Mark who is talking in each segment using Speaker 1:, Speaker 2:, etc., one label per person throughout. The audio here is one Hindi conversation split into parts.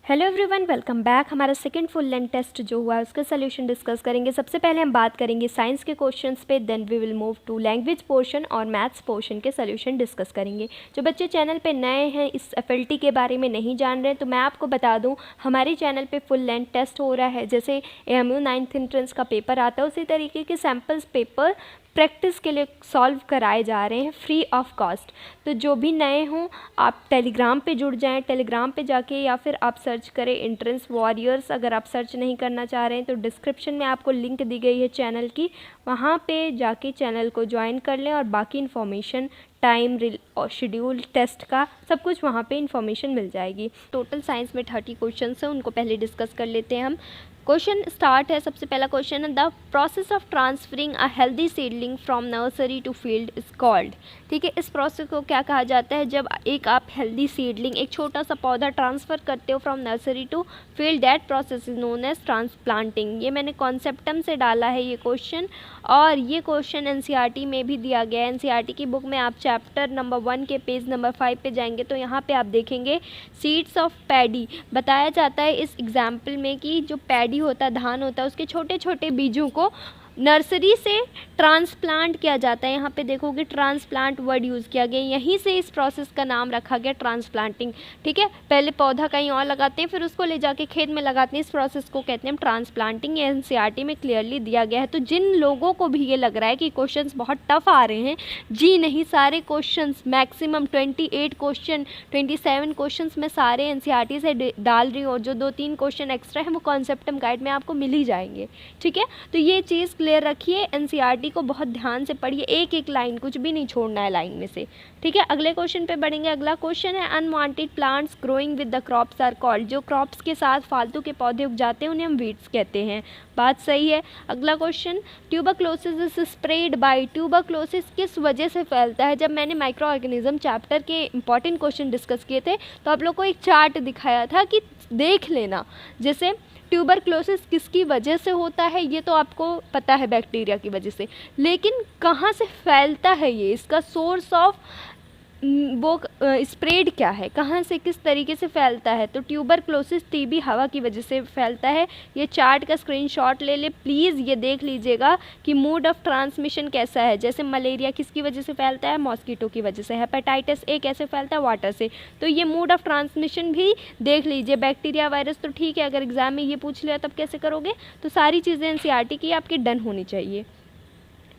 Speaker 1: Hello everyone, welcome back. हमारा सेकंड फुल लेंथ टेस्ट जो हुआ है उसका सोल्यूशन डिस्कस करेंगे। सबसे पहले हम बात करेंगे साइंस के क्वेश्चंस पे, then we will move to language portion और मैथ्स पोर्शन के सोल्यूशन डिस्कस करेंगे। जो बच्चे चैनल पे नए हैं, इस एफएलटी के बारे में नहीं जान रहे हैं, तो मैं आपको बता दूं हमारे चैनल पे फुल लेंथ टेस्ट हो रहा है। जैसे एएमयू 9th एंट्रेंस का पेपर आता है, उसी तरीके के सैम्पल्स पेपर प्रैक्टिस के लिए सॉल्व कराए जा रहे हैं फ्री ऑफ कॉस्ट। तो जो भी नए हों आप टेलीग्राम पे जुड़ जाएं, टेलीग्राम पे जाके, या फिर आप सर्च करें एंट्रेंस वॉरियर्स। अगर आप सर्च नहीं करना चाह रहे हैं तो डिस्क्रिप्शन में आपको लिंक दी गई है चैनल की, वहाँ पे जाके चैनल को ज्वाइन कर लें और बाकी इन्फॉर्मेशन, टाइम और शेड्यूल टेस्ट का सब कुछ वहाँ पे इन्फॉर्मेशन मिल जाएगी। टोटल साइंस में 30 क्वेश्चन हैं, उनको पहले डिस्कस कर लेते हैं हम। क्वेश्चन स्टार्ट है। सबसे पहला क्वेश्चन है, the process of transferring a healthy seedling from nursery to field is called. ठीक है, इस प्रोसेस को क्या कहा जाता है? जब एक आप हेल्दी सीडलिंग, एक छोटा सा पौधा ट्रांसफ़र करते हो from nursery to field, that process is known as transplanting. ये मैंने कॉन्सेप्टम से डाला है ये क्वेश्चन, और ये क्वेश्चन एनसीईआरटी में भी दिया गया है। एनसीईआरटी की बुक में आप चैप्टर नंबर 1 के पेज नंबर 5 पे जाएंगे तो यहाँ पे आप देखेंगे सीड्स ऑफ पैडी बताया जाता है इस एग्जाम्पल में कि जो पैडी होता है, धान होता है, उसके छोटे छोटे बीजों को नर्सरी से ट्रांसप्लांट किया जाता है। यहाँ पे देखोगे ट्रांसप्लांट वर्ड यूज़ किया गया, यहीं से इस प्रोसेस का नाम रखा गया ट्रांसप्लांटिंग। ठीक है, पहले पौधा कहीं और लगाते हैं, फिर उसको ले जाके खेत में लगाते हैं, इस प्रोसेस को कहते हैं ट्रांसप्लांटिंग। ये एनसीईआरटी में क्लियरली दिया गया है। तो जिन लोगों को भी ये लग रहा है कि क्वेश्चंस बहुत टफ आ रहे हैं, जी नहीं, सारे क्वेश्चंस मैक्सिमम 28 क्वेश्चन, 27 क्वेश्चन मैं सारे एनसीईआरटी से डाल रही हूँ, और जो 2-3 क्वेश्चन एक्स्ट्रा है वो कॉन्सेप्टम गाइड में आपको मिल ही जाएंगे। ठीक है, तो ये चीज़ क्लियर रखिए, एनसीईआरटी को बहुत ध्यान से पढ़िए, एक एक लाइन, कुछ भी नहीं छोड़ना है लाइन में से। ठीक है, अगले क्वेश्चन पे बढ़ेंगे। अगला क्वेश्चन है, unwanted plants growing with the crops are called. जो क्रॉप्स के साथ फालतू के पौधे उग जाते हैं उन्हें हम वीड्स कहते हैं। बात सही है। अगला question, tuberculosis is spread by. Tuberculosis किस वजह से फैलता है? जब मैंने माइक्रो ऑर्गेनिज्म चैप्टर के इंपॉर्टेंट क्वेश्चन डिस्कस किए थे तो आप लोग को एक चार्ट दिखाया था कि देख लेना, जैसे ट्यूबरक्लोसिस किसकी वजह से होता है ये तो आपको पता है, बैक्टीरिया की वजह से, लेकिन कहाँ से फैलता है ये, इसका सोर्स ऑफ वो स्प्रेड क्या है, कहाँ से किस तरीके से फैलता है? तो ट्यूबरक्लोसिस टीबी हवा की वजह से फैलता है। ये चार्ट का स्क्रीनशॉट ले ले प्लीज़, ये देख लीजिएगा कि मोड ऑफ ट्रांसमिशन कैसा है। जैसे मलेरिया किसकी वजह से फैलता है? मॉस्किटो की वजह से। हेपेटाइटिस ए कैसे फैलता है? वाटर से। तो ये मोड ऑफ ट्रांसमिशन भी देख लीजिए। बैक्टीरिया, वायरस तो ठीक है, अगर एग्जाम में ये पूछ लिया तब कैसे करोगे? तो सारी चीज़ें एनसीईआरटी की आपकी डन होनी चाहिए।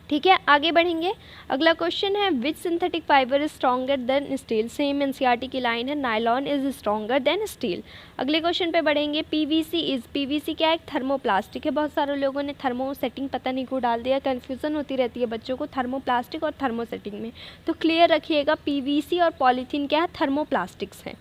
Speaker 1: ठीक है, आगे बढ़ेंगे। अगला क्वेश्चन है, which synthetic fibre is stronger than steel. Same NCERT की लाइन है, nylon is stronger than steel. अगले क्वेश्चन पे बढ़ेंगे। पीवीसी क्या है? एक थर्मोप्लास्टिक है। बहुत सारे लोगों ने थर्मोसेटिंग पता नहीं को डाल दिया, कन्फ्यूज़न होती रहती है बच्चों को थर्मोप्लास्टिक और थर्मोसेटिंग में। तो क्लियर रखिएगा, पीवीसी और पॉलीथीन क्या है? थर्मोप्लास्टिक्स हैं।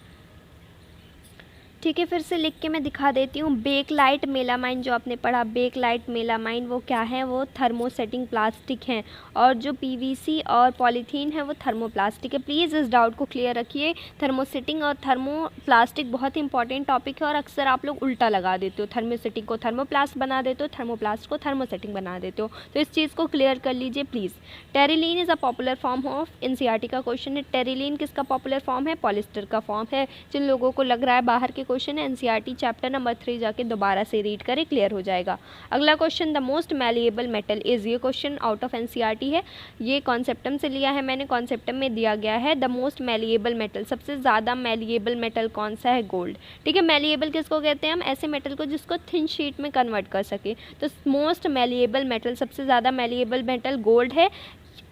Speaker 1: ठीक है, फिर से लिख के मैं दिखा देती हूँ। बेकलाइट मेलामाइन जो आपने पढ़ा, बेकलाइट मेलामाइन वो क्या है? वो थर्मोसेटिंग प्लास्टिक हैं, और जो पीवीसी और पॉलीथीन है वो थर्मोप्लास्टिक है। प्लीज़ इस डाउट को क्लियर रखिए। थर्मोसेटिंग और थर्मोप्लास्टिक बहुत इंपॉर्टेंट टॉपिक है, और अक्सर आप लोग उल्टा लगा देते हो, थर्मोसेटिंग को थर्मोप्लास्ट बना देते हो, थर्मोप्लास्ट को थर्मोसेटिंग बना देते हो। तो इस चीज़ को क्लियर कर लीजिए please. Terylene is a popular form of, NCERT का क्वेश्चन है। टेरिलीन किसका पॉपुलर फॉर्म है? पॉलिस्टर का फॉर्म है। जिन लोगों को लग रहा है बाहर के क्वेश्चन है, एनसीईआरटी चैप्टर नंबर 3 जाके दोबारा से रीड करें, क्लियर हो जाएगा। अगला question, the most malleable metal is. ये क्वेश्चन आउट ऑफ एनसीईआरटी है, ये कॉन्सेप्टम से लिया है मैंने। कॉन्सेप्टम में दिया गया है द मोस्ट मैलिएबल मेटल, सबसे ज़्यादा मैलिएबल मेटल कौन सा है? गोल्ड। ठीक है, मैलिएबल किसको कहते हैं? हम ऐसे मेटल को जिसको थिन शीट में कन्वर्ट कर सके। तो मोस्ट मैलिएबल मेटल, सबसे ज़्यादा मैलिएबल मेटल गोल्ड है,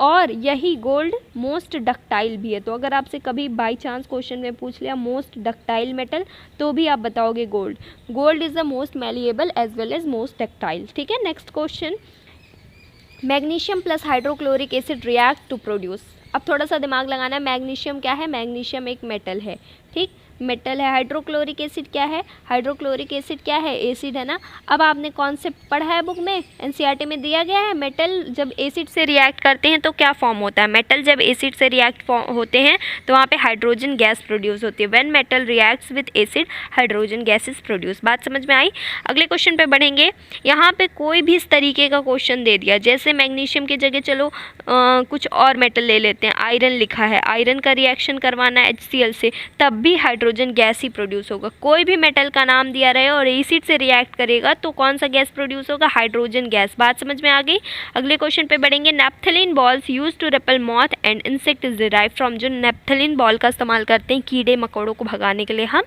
Speaker 1: और यही गोल्ड मोस्ट डक्टाइल भी है। तो अगर आपसे कभी बाई चांस क्वेश्चन में पूछ लिया मोस्ट डक्टाइल मेटल, तो भी आप बताओगे gold. Gold is the most malleable as well as most ductile. ठीक है, next question, magnesium plus hydrochloric acid react to produce. अब थोड़ा सा दिमाग लगाना है। मैग्नीशियम क्या है? मैग्नीशियम एक मेटल है, ठीक, मेटल है। हाइड्रोक्लोरिक एसिड क्या है? हाइड्रोक्लोरिक एसिड क्या है? एसिड है ना। अब आपने कॉन्सेप्ट पढ़ा है बुक में, एनसीईआरटी में दिया गया है, मेटल जब एसिड से रिएक्ट करते हैं तो क्या फॉर्म होता है? मेटल जब एसिड से रिएक्ट होते हैं तो वहाँ पे हाइड्रोजन गैस प्रोड्यूस होती है। When metal reacts with acid hydrogen gas is produce. बात समझ में आई? अगले क्वेश्चन पे बढ़ेंगे। यहाँ पे कोई भी इस तरीके का क्वेश्चन दे दिया, जैसे मैग्नीशियम की जगह चलो कुछ और मेटल ले लेते हैं, आयरन लिखा है, आयरन का रिएक्शन करवाना है HCl से, तब भी हाइड्रोजन गैस ही प्रोड्यूस होगा। कोई भी मेटल का नाम दिया रहे और एसिड से रिएक्ट करेगा तो कौन सा गैस प्रोड्यूस होगा, हाइड्रोजन गैस। बात समझ में आ गई। अगले क्वेश्चन पे बढ़ेंगे। Naphthalene balls use to repel moth and insect is derive from. जो नेप्थलीन बॉल का इस्तेमाल करते हैं कीड़े मकोड़ों को भगाने के लिए हम,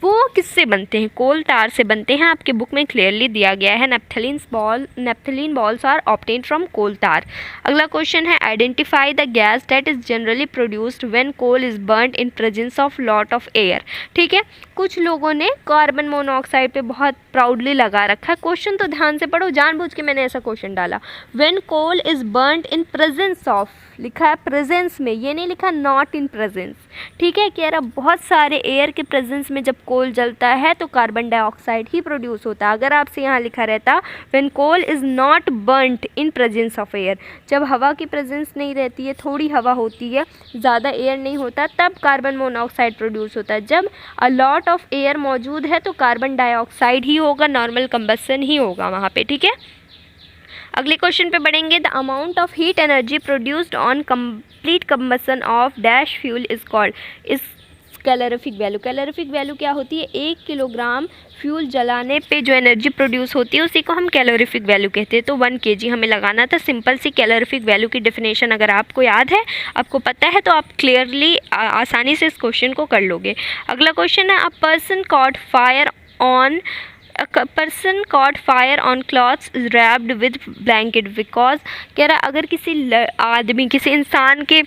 Speaker 1: वो किससे बनते हैं, कोल तार से बनते हैं। आपके बुक में क्लियरली दिया गया है naphthalene balls are obtained from coal tar. अगला क्वेश्चन है identify the gas that is generally produced when coal is burned in presence of lot of air. ठीक है, कुछ लोगों ने कार्बन मोनोऑक्साइड पे बहुत प्राउडली लगा रखा है। क्वेश्चन तो ध्यान से पढ़ो, जानबूझ के मैंने ऐसा क्वेश्चन डाला। When coal is burned in presence of, लिखा है प्रेजेंस में, ये नहीं लिखा नॉट इन प्रेजेंस। ठीक है, कह रहा बहुत सारे एयर के प्रेजेंस में जब कोल जलता है तो कार्बन डाइऑक्साइड ही प्रोड्यूस होता है। अगर आपसे यहाँ लिखा रहता when coal is not burned in presence of air, जब हवा की प्रेजेंस नहीं रहती है, थोड़ी हवा होती है, ज़्यादा एयर नहीं होता, तब कार्बन मोनोऑक्साइड प्रोड्यूस होता है। जब अ लॉट ऑफ एयर मौजूद है तो कार्बन डाइऑक्साइड ही होगा, नॉर्मल कंबसन ही होगा वहाँ पे। ठीक है, अगले क्वेश्चन पे बढ़ेंगे। The amount of heat energy produced on complete combustion of dash fuel is called. इस कैलोरीफिक वैल्यू, कैलोरीफिक वैल्यू क्या होती है, 1 किलोग्राम फ्यूल जलाने पे जो एनर्जी प्रोड्यूस होती है उसी को हम कैलोरीफिक वैल्यू कहते हैं। तो 1 kg हमें लगाना था। सिंपल सी कैलोरीफिक वैल्यू की डेफिनेशन अगर आपको याद है, आपको पता है, तो आप क्लियरली आसानी से इस क्वेश्चन को कर लोगे। अगला क्वेश्चन है a person cot fire on cloths is wrapped with blanket because, कह रहा अगर किसी आदमी, किसी इंसान के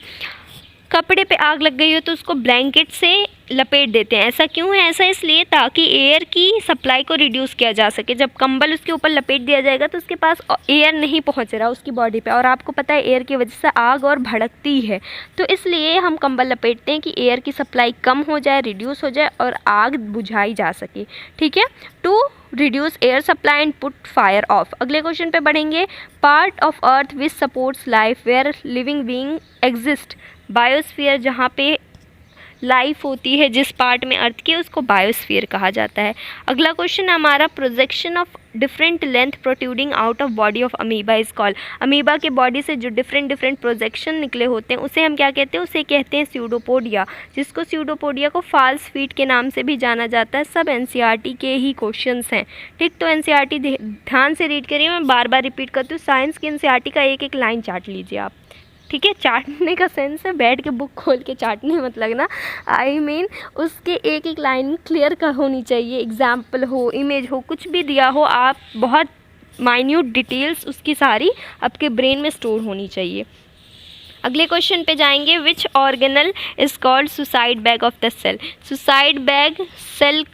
Speaker 1: कपड़े पे आग लग गई हो तो उसको ब्लैंकेट से लपेट देते हैं। ऐसा क्यों है, ऐसा इसलिए ताकि एयर की सप्लाई को रिड्यूस किया जा सके। जब कंबल उसके ऊपर लपेट दिया जाएगा तो उसके पास एयर नहीं पहुंच रहा उसकी बॉडी पे, और आपको पता है एयर की वजह से आग और भड़कती है, तो इसलिए हम कंबल लपेटते हैं कि एयर की सप्लाई कम हो जाए, रिड्यूस हो जाए और आग बुझाई जा सके। ठीक है, to reduce air supply and put fire off. अगले क्वेश्चन पे बढ़ेंगे। Part of earth which supports life where living being exist. Biosphere, जहाँ पे लाइफ होती है, जिस पार्ट में अर्थ की, उसको बायोस्फीयर कहा जाता है। अगला क्वेश्चन है हमारा projection of different length protruding out of body of amoeba is called. Amoeba के बॉडी से जो डिफरेंट प्रोजेक्शन निकले होते हैं उसे हम क्या कहते हैं, उसे कहते हैं स्यूडोपोडिया, जिसको स्यूडोपोडिया को फॉल्स फीट के नाम से भी जाना जाता है। सब एनसीईआरटी के ही क्वेश्चंस हैं। ठीक, तो एनसीईआरटी ध्यान से रीड करिए, मैं बार बार रिपीट करती हूँ। साइंस की एनसीईआरटी का एक एक लाइन चाट लीजिए आप। ठीक है, चाटने का सेंस है बैठ के बुक खोल के चाटने मत लगना। आई मीन उसके एक एक लाइन क्लियर का होनी चाहिए, एग्जाम्पल हो, इमेज हो, कुछ भी दिया हो, आप बहुत माइन्यूट डिटेल्स उसकी सारी आपके ब्रेन में स्टोर होनी चाहिए। अगले क्वेश्चन पे जाएंगे। Which organelle is called suicide bag of the cell. Suicide bag, cell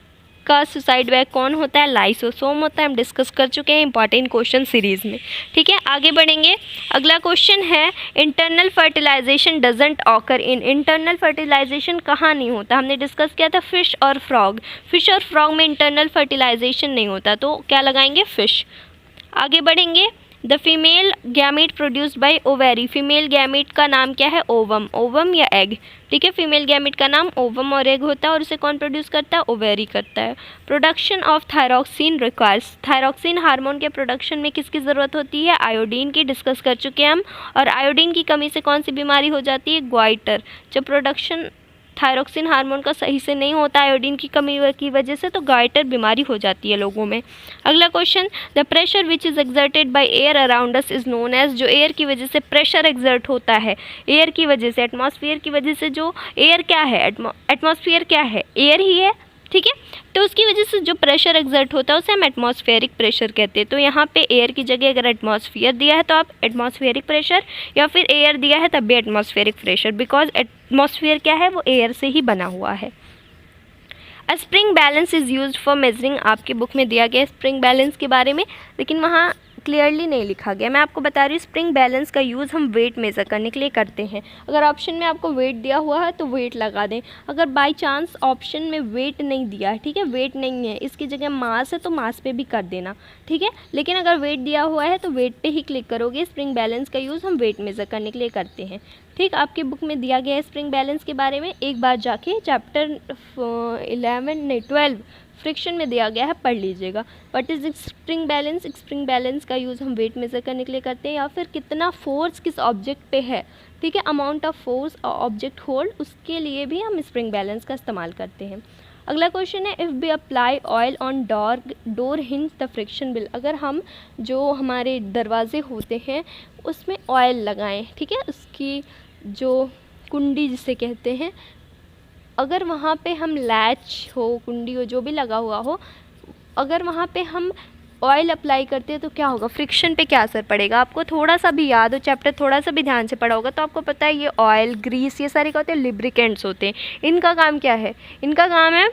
Speaker 1: का सुसाइड बैग कौन होता है, लाइसोसोम होता है। हम डिस्कस कर चुके हैं इंपॉर्टेंट क्वेश्चन सीरीज़ में। ठीक है, आगे बढ़ेंगे। अगला क्वेश्चन है internal fertilisation doesn't occur in. Internal fertilisation कहाँ नहीं होता, हमने डिस्कस किया था फिश और फ्रॉग। फिश और फ्रॉग में इंटरनल फर्टिलाइजेशन नहीं होता, तो क्या लगाएंगे, फिश। आगे बढ़ेंगे। The female gamete produced by ovary. Female gamete का नाम क्या है, ओवम, ओवम या एग। ठीक है, फीमेल गैमीट का नाम ओवम और एग होता है, और उसे कौन प्रोड्यूस करता है, ओवेरी करता है। Production of thyroxine requires. Thyroxine hormone के प्रोडक्शन में किसकी ज़रूरत होती है, आयोडीन की, डिस्कस कर चुके हैं हम। और आयोडीन की कमी से कौन सी बीमारी हो जाती है, ग्वाइटर। जब प्रोडक्शन थायरॉक्सिन हार्मोन का सही से नहीं होता आयोडीन की कमी की वजह से, तो गाइटर बीमारी हो जाती है लोगों में। अगला question, the pressure which is exerted by air around us is known as. जो एयर की वजह से प्रेशर एक्सर्ट होता है, एयर की वजह से, एटमॉस्फेयर की वजह से, जो एयर क्या है, एटमॉस्फेयर क्या है, एयर ही है। ठीक है, तो उसकी वजह से जो प्रेशर एक्सर्ट होता है उसे हम एटमॉस्फेरिक प्रेशर कहते हैं। तो यहाँ पे एयर की जगह अगर एटमॉस्फेयर दिया है तो आप एटमॉस्फेरिक प्रेशर, या फिर एयर दिया है तब भी एटमॉस्फेरिक प्रेशर, बिकॉज एटमॉस्फेयर क्या है, वो एयर से ही बना हुआ है। अ spring balance is used for measuring. आपकी बुक में दिया गया है स्प्रिंग बैलेंस के बारे में, लेकिन वहाँ क्लियरली नहीं लिखा गया। मैं आपको बता रही हूँ, स्प्रिंग बैलेंस का यूज़ हम वेट मेज़र करने के लिए करते हैं। अगर ऑप्शन में आपको वेट दिया हुआ है तो वेट लगा दें। अगर बाय चांस ऑप्शन में वेट नहीं दिया है, ठीक है, वेट नहीं है, इसकी जगह मास है तो मास पे भी कर देना। ठीक है, लेकिन अगर वेट दिया हुआ है तो वेट पे ही क्लिक करोगे। स्प्रिंग बैलेंस का यूज़ हम वेट मेज़र करने के लिए करते हैं। ठीक, आपकी बुक में दिया गया है स्प्रिंग बैलेंस के बारे में। एक बार जाके चैप्टर 12 फ्रिक्शन में दिया गया है, पढ़ लीजिएगा। What is spring balance? Spring balance का यूज़ हम वेट मेज़र करने के लिए करते हैं, या फिर कितना फोर्स किस ऑब्जेक्ट पे है, ठीक है, amount of force object hold, उसके लिए भी हम स्प्रिंग बैलेंस का इस्तेमाल करते हैं। अगला क्वेश्चन है, if we apply oil on door hinge the friction will. अगर हम जो हमारे दरवाजे होते हैं उसमें ऑयल लगाएं, ठीक है, उसकी जो कुंडी जिसे कहते हैं, अगर वहाँ पे हम लैच हो, कुंडी हो, जो भी लगा हुआ हो, अगर वहाँ पे हम ऑयल अप्लाई करते हैं तो क्या होगा, फ्रिक्शन पे क्या असर पड़ेगा? आपको थोड़ा सा भी याद हो, चैप्टर थोड़ा सा भी ध्यान से पढ़ा होगा तो आपको पता है ये ऑयल, ग्रीस, ये सारे क्या होते हैं, लिब्रिकेंट्स होते हैं। इनका काम क्या है? इनका काम है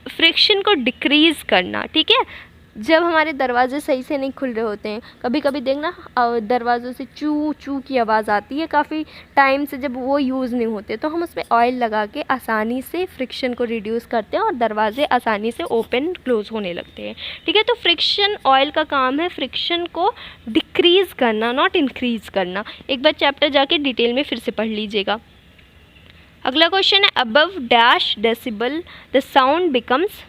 Speaker 1: फ्रिक्शन को डिक्रीज़ करना, ठीक है। जब हमारे दरवाजे सही से नहीं खुल रहे होते हैं, कभी कभी देखना दरवाज़ों से चू चू की आवाज़ आती है काफ़ी टाइम से, जब वो यूज़ नहीं होते तो हम उसमें ऑयल लगा के आसानी से फ्रिक्शन को रिड्यूस करते हैं और दरवाजे आसानी से ओपन क्लोज होने लगते हैं, ठीक है। तो फ्रिक्शन ऑयल का काम है फ्रिक्शन को डिक्रीज़ करना, नॉट इंक्रीज़ करना। एक बार चैप्टर जाके डिटेल में फिर से पढ़ लीजिएगा। अगला क्वेश्चन है, above dash decibel the sound becomes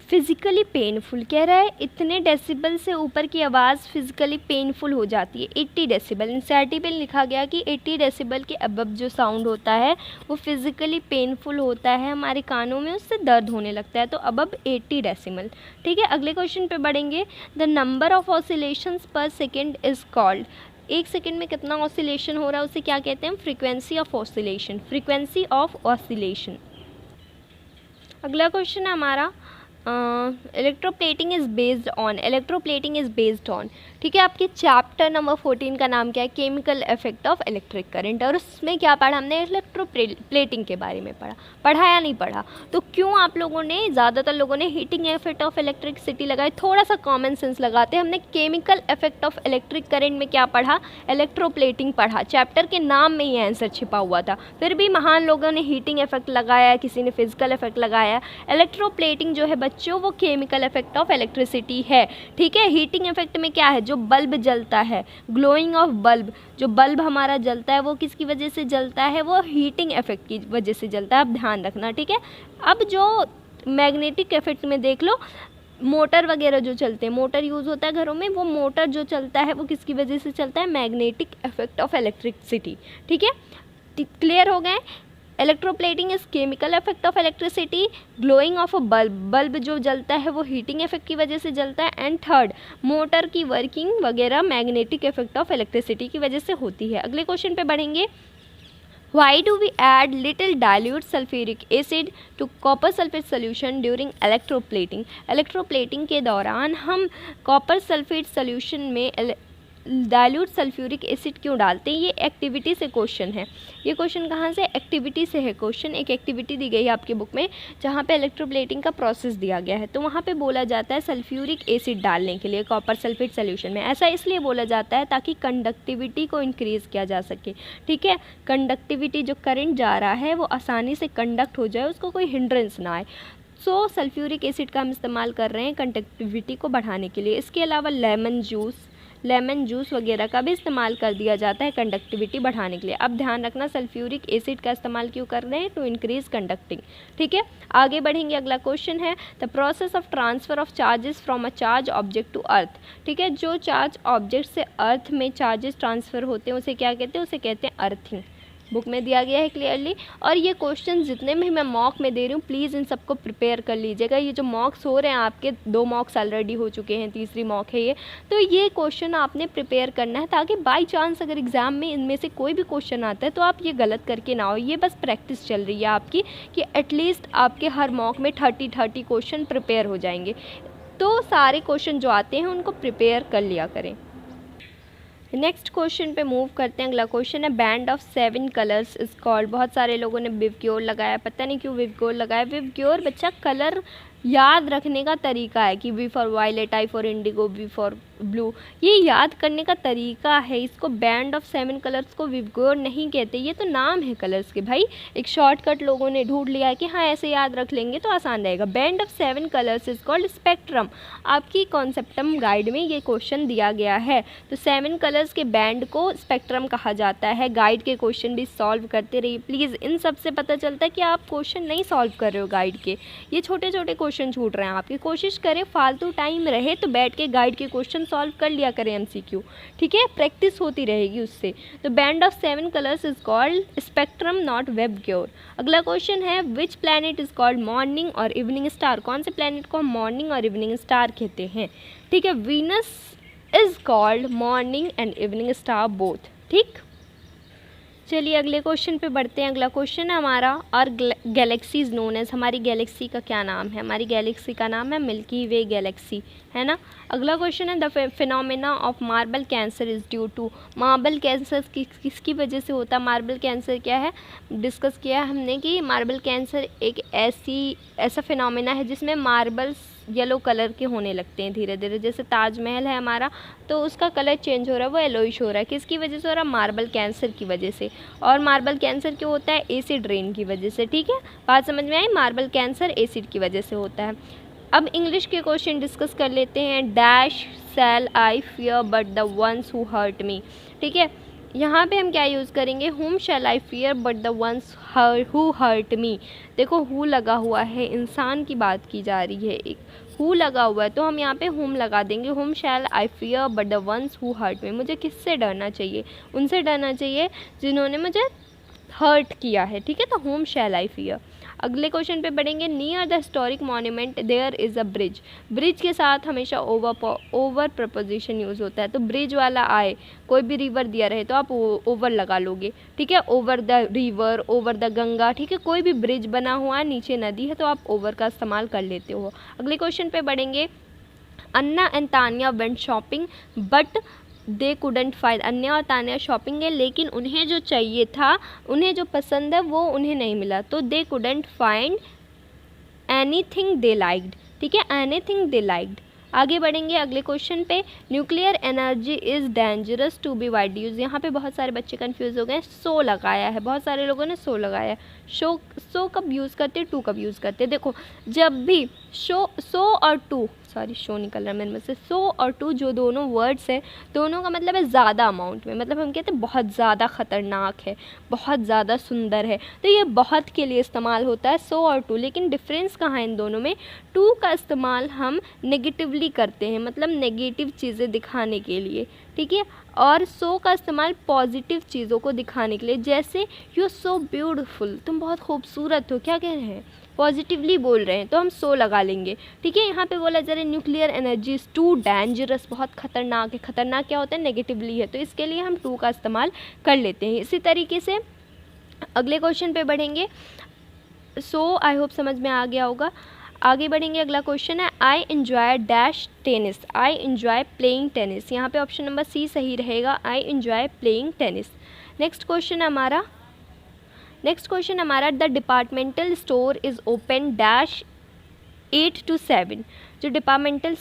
Speaker 1: physically painful. कह रहा है इतने डेसिबल से ऊपर की आवाज़ फिज़िकली पेनफुल हो जाती है। 80 डेसिबल, एनसीईआरटी पे लिखा गया कि 80 डेसिबल के अबव जो साउंड होता है वो फिज़िकली पेनफुल होता है, हमारे कानों में उससे दर्द होने लगता है। तो अबव 80 डेसिबल, ठीक है। अगले क्वेश्चन पे बढ़ेंगे, द नंबर ऑफ ऑसिलेशंस पर सेकेंड इज़ कॉल्ड। एक सेकेंड में कितना ऑसिलेशन हो रहा है उसे क्या कहते हैं? Frequency of oscillation, frequency of oscillation. अगला क्वेश्चन है हमारा, electroplating is based on, electroplating is based on, ठीक है। आपके चैप्टर नंबर 14 का नाम क्या है? Chemical effect of electric current. और उसमें क्या पढ़ा हमने? इलेक्ट्रोप्लेटिंग के बारे में पढ़ा या नहीं पढ़ा? तो क्यों आप लोगों ने, ज़्यादातर लोगों ने हीटिंग इफेक्ट ऑफ इलेक्ट्रिसिटी लगाई, थोड़ा सा कॉमन सेंस लगाते। हमने chemical effect of electric current में क्या पढ़ा? इलेक्ट्रोप्लेटिंग पढ़ा। चैप्टर के नाम में ही आंसर छिपा हुआ था, फिर भी महान लोगों ने हीटिंग इफेक्ट लगाया, किसी ने फिजिकल इफेक्ट लगाया। इलेक्ट्रोप्लेटिंग जो है बच्चों वो केमिकल इफेक्ट ऑफ इलेक्ट्रिसिटी है, ठीक है। हीटिंग इफेक्ट में क्या है? जो बल्ब जलता है, ग्लोइंग ऑफ बल्ब, जो बल्ब हमारा जलता है वो किसकी वजह से जलता है? वो हीटिंग इफेक्ट की वजह से जलता है, आप ध्यान रखना, ठीक है। अब जो मैग्नेटिक इफेक्ट में देख लो, मोटर वगैरह जो चलते हैं, मोटर यूज़ होता है घरों में, वो मोटर जो चलता है वो किसकी वजह से चलता है? मैग्नेटिक इफेक्ट ऑफ इलेक्ट्रिसिटी, ठीक है। क्लियर हो गए? Electroplating is chemical effect of electricity, glowing of a bulb, bulb जो जलता है वो हीटिंग इफेक्ट की वजह से जलता है, एंड थर्ड मोटर की वर्किंग वगैरह मैग्नेटिक इफेक्ट ऑफ इलेक्ट्रिसिटी की वजह से होती है। अगले क्वेश्चन पे बढ़ेंगे, Why do we add little dilute sulfuric acid to copper sulfate solution during electroplating? Electroplating के दौरान हम कॉपर सल्फेट सोल्यूशन में डाइल्यूट सल्फ्यूरिक एसिड क्यों डालते हैं? ये एक्टिविटी से क्वेश्चन है। ये क्वेश्चन कहाँ से? एक्टिविटी से है क्वेश्चन। एक एक्टिविटी दी गई है आपके बुक में जहाँ पे इलेक्ट्रोप्लेटिंग का प्रोसेस दिया गया है, तो वहाँ पे बोला जाता है सल्फ्यूरिक एसिड डालने के लिए कॉपर सल्फेट सोल्यूशन में। ऐसा इसलिए बोला जाता है ताकि कंडक्टिविटी को इंक्रीज़ किया जा सके, ठीक है। कंडक्टिविटी, जो करंट जा रहा है वो आसानी से कंडक्ट हो जाए, उसको कोई हिंड्रेंस ना आए। सो सल्फ्यूरिक एसिड का हम इस्तेमाल कर रहे हैं कंडक्टिविटी को बढ़ाने के लिए। इसके अलावा लेमन जूस वगैरह का भी इस्तेमाल कर दिया जाता है कंडक्टिविटी बढ़ाने के लिए। अब ध्यान रखना सल्फ्यूरिक एसिड का इस्तेमाल क्यों कर रहे हैं? टू इंक्रीज कंडक्टिंग, ठीक है। आगे बढ़ेंगे, अगला क्वेश्चन है the process of transfer of charges from a charge object to earth, ठीक है। जो चार्ज ऑब्जेक्ट से अर्थ में चार्जेस ट्रांसफ़र होते हैं उसे क्या कहते हैं? उसे कहते हैं अर्थिंग। बुक में दिया गया है क्लियरली। और ये क्वेश्चन जितने भी मैं मॉक में दे रही हूँ प्लीज़ इन सबको प्रिपेयर कर लीजिएगा। ये जो मॉक्स हो रहे हैं आपके, 2 मॉक्स ऑलरेडी हो चुके हैं, तीसरी मॉक है ये, तो ये क्वेश्चन आपने प्रिपेयर करना है ताकि बाई चांस अगर एग्ज़ाम में इनमें से कोई भी क्वेश्चन आता है तो आप ये गलत करके ना हो। ये बस प्रैक्टिस चल रही है आपकी कि एटलीस्ट आपके हर मॉक में 30 क्वेश्चन प्रिपेयर हो जाएंगे। तो सारे क्वेश्चन जो आते हैं उनको प्रिपेयर कर लिया करें। नेक्स्ट क्वेश्चन पे मूव करते हैं। अगला क्वेश्चन है band of 7 colours is called. बहुत सारे लोगों ने विवग्योर लगाया, पता नहीं क्यों विवग्योर लगाया। विवग्योर बच्चा कलर याद रखने का तरीका है कि V for violet, I for indigo, V for blue, ये याद करने का तरीका है। इसको बैंड ऑफ 7 कलर्स को विवगोर नहीं कहते, ये तो नाम है कलर्स के भाई। एक शॉर्टकट लोगों ने ढूंढ लिया है कि हाँ ऐसे याद रख लेंगे तो आसान रहेगा। Band of 7 colours is called spectrum. आपकी कॉन्सेप्टम गाइड में ये क्वेश्चन दिया गया है, तो 7 कलर्स के बैंड को स्पेक्ट्रम कहा जाता है। गाइड के क्वेश्चन भी सॉल्व करते रहिए प्लीज़। इन सब से पता चलता है कि आप क्वेश्चन नहीं सॉल्व कर रहे हो गाइड के, ये छोटे छोटे क्वेश्चन छूट रहे हैं आपकी। कोशिश करें फालतू टाइम रहे तो बैठ के गाइड के क्वेश्चन सॉल्व कर लिया करें एमसीक्यू, ठीक है, प्रैक्टिस होती रहेगी उससे। तो band of 7 colours is called spectrum not VIBGYOR. अगला क्वेश्चन है which planet is called morning और इवनिंग स्टार। कौन से प्लैनेट को हम मॉर्निंग और इवनिंग स्टार कहते हैं, ठीक है। Venus is called morning and evening star both, ठीक। चलिए अगले क्वेश्चन पे बढ़ते हैं। अगला क्वेश्चन है हमारा, और गैलेक्सीज नोन एज, हमारी गैलेक्सी का क्या नाम है। हमारी गैलेक्सी का नाम है मिल्की वे गैलेक्सी, है ना। अगला क्वेश्चन है the phenomena of marble cancer is due to. Marble cancer किसकी वजह से होता है। मार्बल कैंसर क्या है, डिस्कस किया है हमने कि मार्बल कैंसर एक ऐसा फिनोमेना है जिसमें मार्बल्स येलो कलर के होने लगते हैं धीरे धीरे। जैसे ताजमहल है हमारा, तो उसका कलर चेंज हो रहा है, वो येलोइश हो रहा है। किसकी वजह से हो रहा है, मार्बल कैंसर की वजह से। और मार्बल कैंसर क्यों होता है, एसिड रेन की वजह से, ठीक है। बात समझ में आई, मार्बल कैंसर एसिड की वजह से होता है। अब इंग्लिश के क्वेश्चन डिस्कस कर लेते हैं। Dash shall I fear but the ones who hurt me, ठीक है। यहाँ पे हम क्या यूज़ करेंगे, whom shall I fear but the ones who hurt me. देखो हु लगा हुआ है, इंसान की बात की जा रही है, एक हु लगा हुआ है, तो हम यहाँ पे हुम लगा देंगे। Whom shall I fear but the ones who hurt me. मुझे किससे डरना चाहिए, उनसे डरना चाहिए जिन्होंने मुझे हर्ट किया है, ठीक है। तो हुम शैल आई फियर। अगले क्वेश्चन पे बढ़ेंगे। Near the historic monument there is a bridge. Bridge के साथ हमेशा ओवर प्रपोजिशन यूज़ होता है, तो ब्रिज वाला आए, कोई भी रिवर दिया रहे तो आप ओवर लगा लोगे, ठीक है। Over the river, over the Ganga, ठीक है। कोई भी ब्रिज बना हुआ है, नीचे नदी है, तो आप ओवर का इस्तेमाल कर लेते हो। अगले क्वेश्चन पे बढ़ेंगे। Anna and Tania went shopping but they couldn't find. Anya और तानिया शॉपिंग है, लेकिन उन्हें जो चाहिए था, उन्हें जो पसंद है वो उन्हें नहीं मिला, तो दे couldn't find anything they liked, ठीक है, एनीथिंग दे लाइक्ड। आगे बढ़ेंगे अगले क्वेश्चन पे। Nuclear energy is dangerous to be wide use. यहाँ पे बहुत सारे बच्चे कंफ्यूज हो गए, सो लगाया है, बहुत सारे लोगों ने सो लगाया है। सो कब यूज़ करते, टू कब यूज़ करते। देखो जब भी सो और टू, सॉरी शो निकल रहा है मेरे में से, सो और टू जो दोनों वर्ड्स हैं, दोनों का मतलब है ज़्यादा अमाउंट में, मतलब हम कहते हैं बहुत ज़्यादा ख़तरनाक है, बहुत ज़्यादा सुंदर है, तो ये बहुत के लिए इस्तेमाल होता है सो और टू। लेकिन डिफरेंस कहाँ है इन दोनों में, टू का इस्तेमाल हम नेगेटिवली करते हैं, मतलब नेगेटिव चीज़ें दिखाने के लिए, ठीक है, और सो का इस्तेमाल पॉजिटिव चीज़ों को दिखाने के लिए। जैसे यू सो ब्यूटीफुल, तुम बहुत खूबसूरत हो, क्या कह रहे हैं, पॉजिटिवली बोल रहे हैं, तो हम सो लगा लेंगे, ठीक है। यहाँ पे बोला जा रहा है nuclear energy is too dangerous, बहुत ख़तरनाक है। ख़तरनाक क्या होता है, नेगेटिवली है, तो इसके लिए हम टू का इस्तेमाल कर लेते हैं। इसी तरीके से अगले क्वेश्चन पे बढ़ेंगे। सो आई होप समझ में आ गया होगा। आगे बढ़ेंगे, अगला क्वेश्चन है I enjoy dash tennis. I enjoy playing tennis. यहाँ पे ऑप्शन नंबर सी सही रहेगा, I enjoy playing tennis. Next question हमारा the departmental store is open dash 8 to 7। जो departmental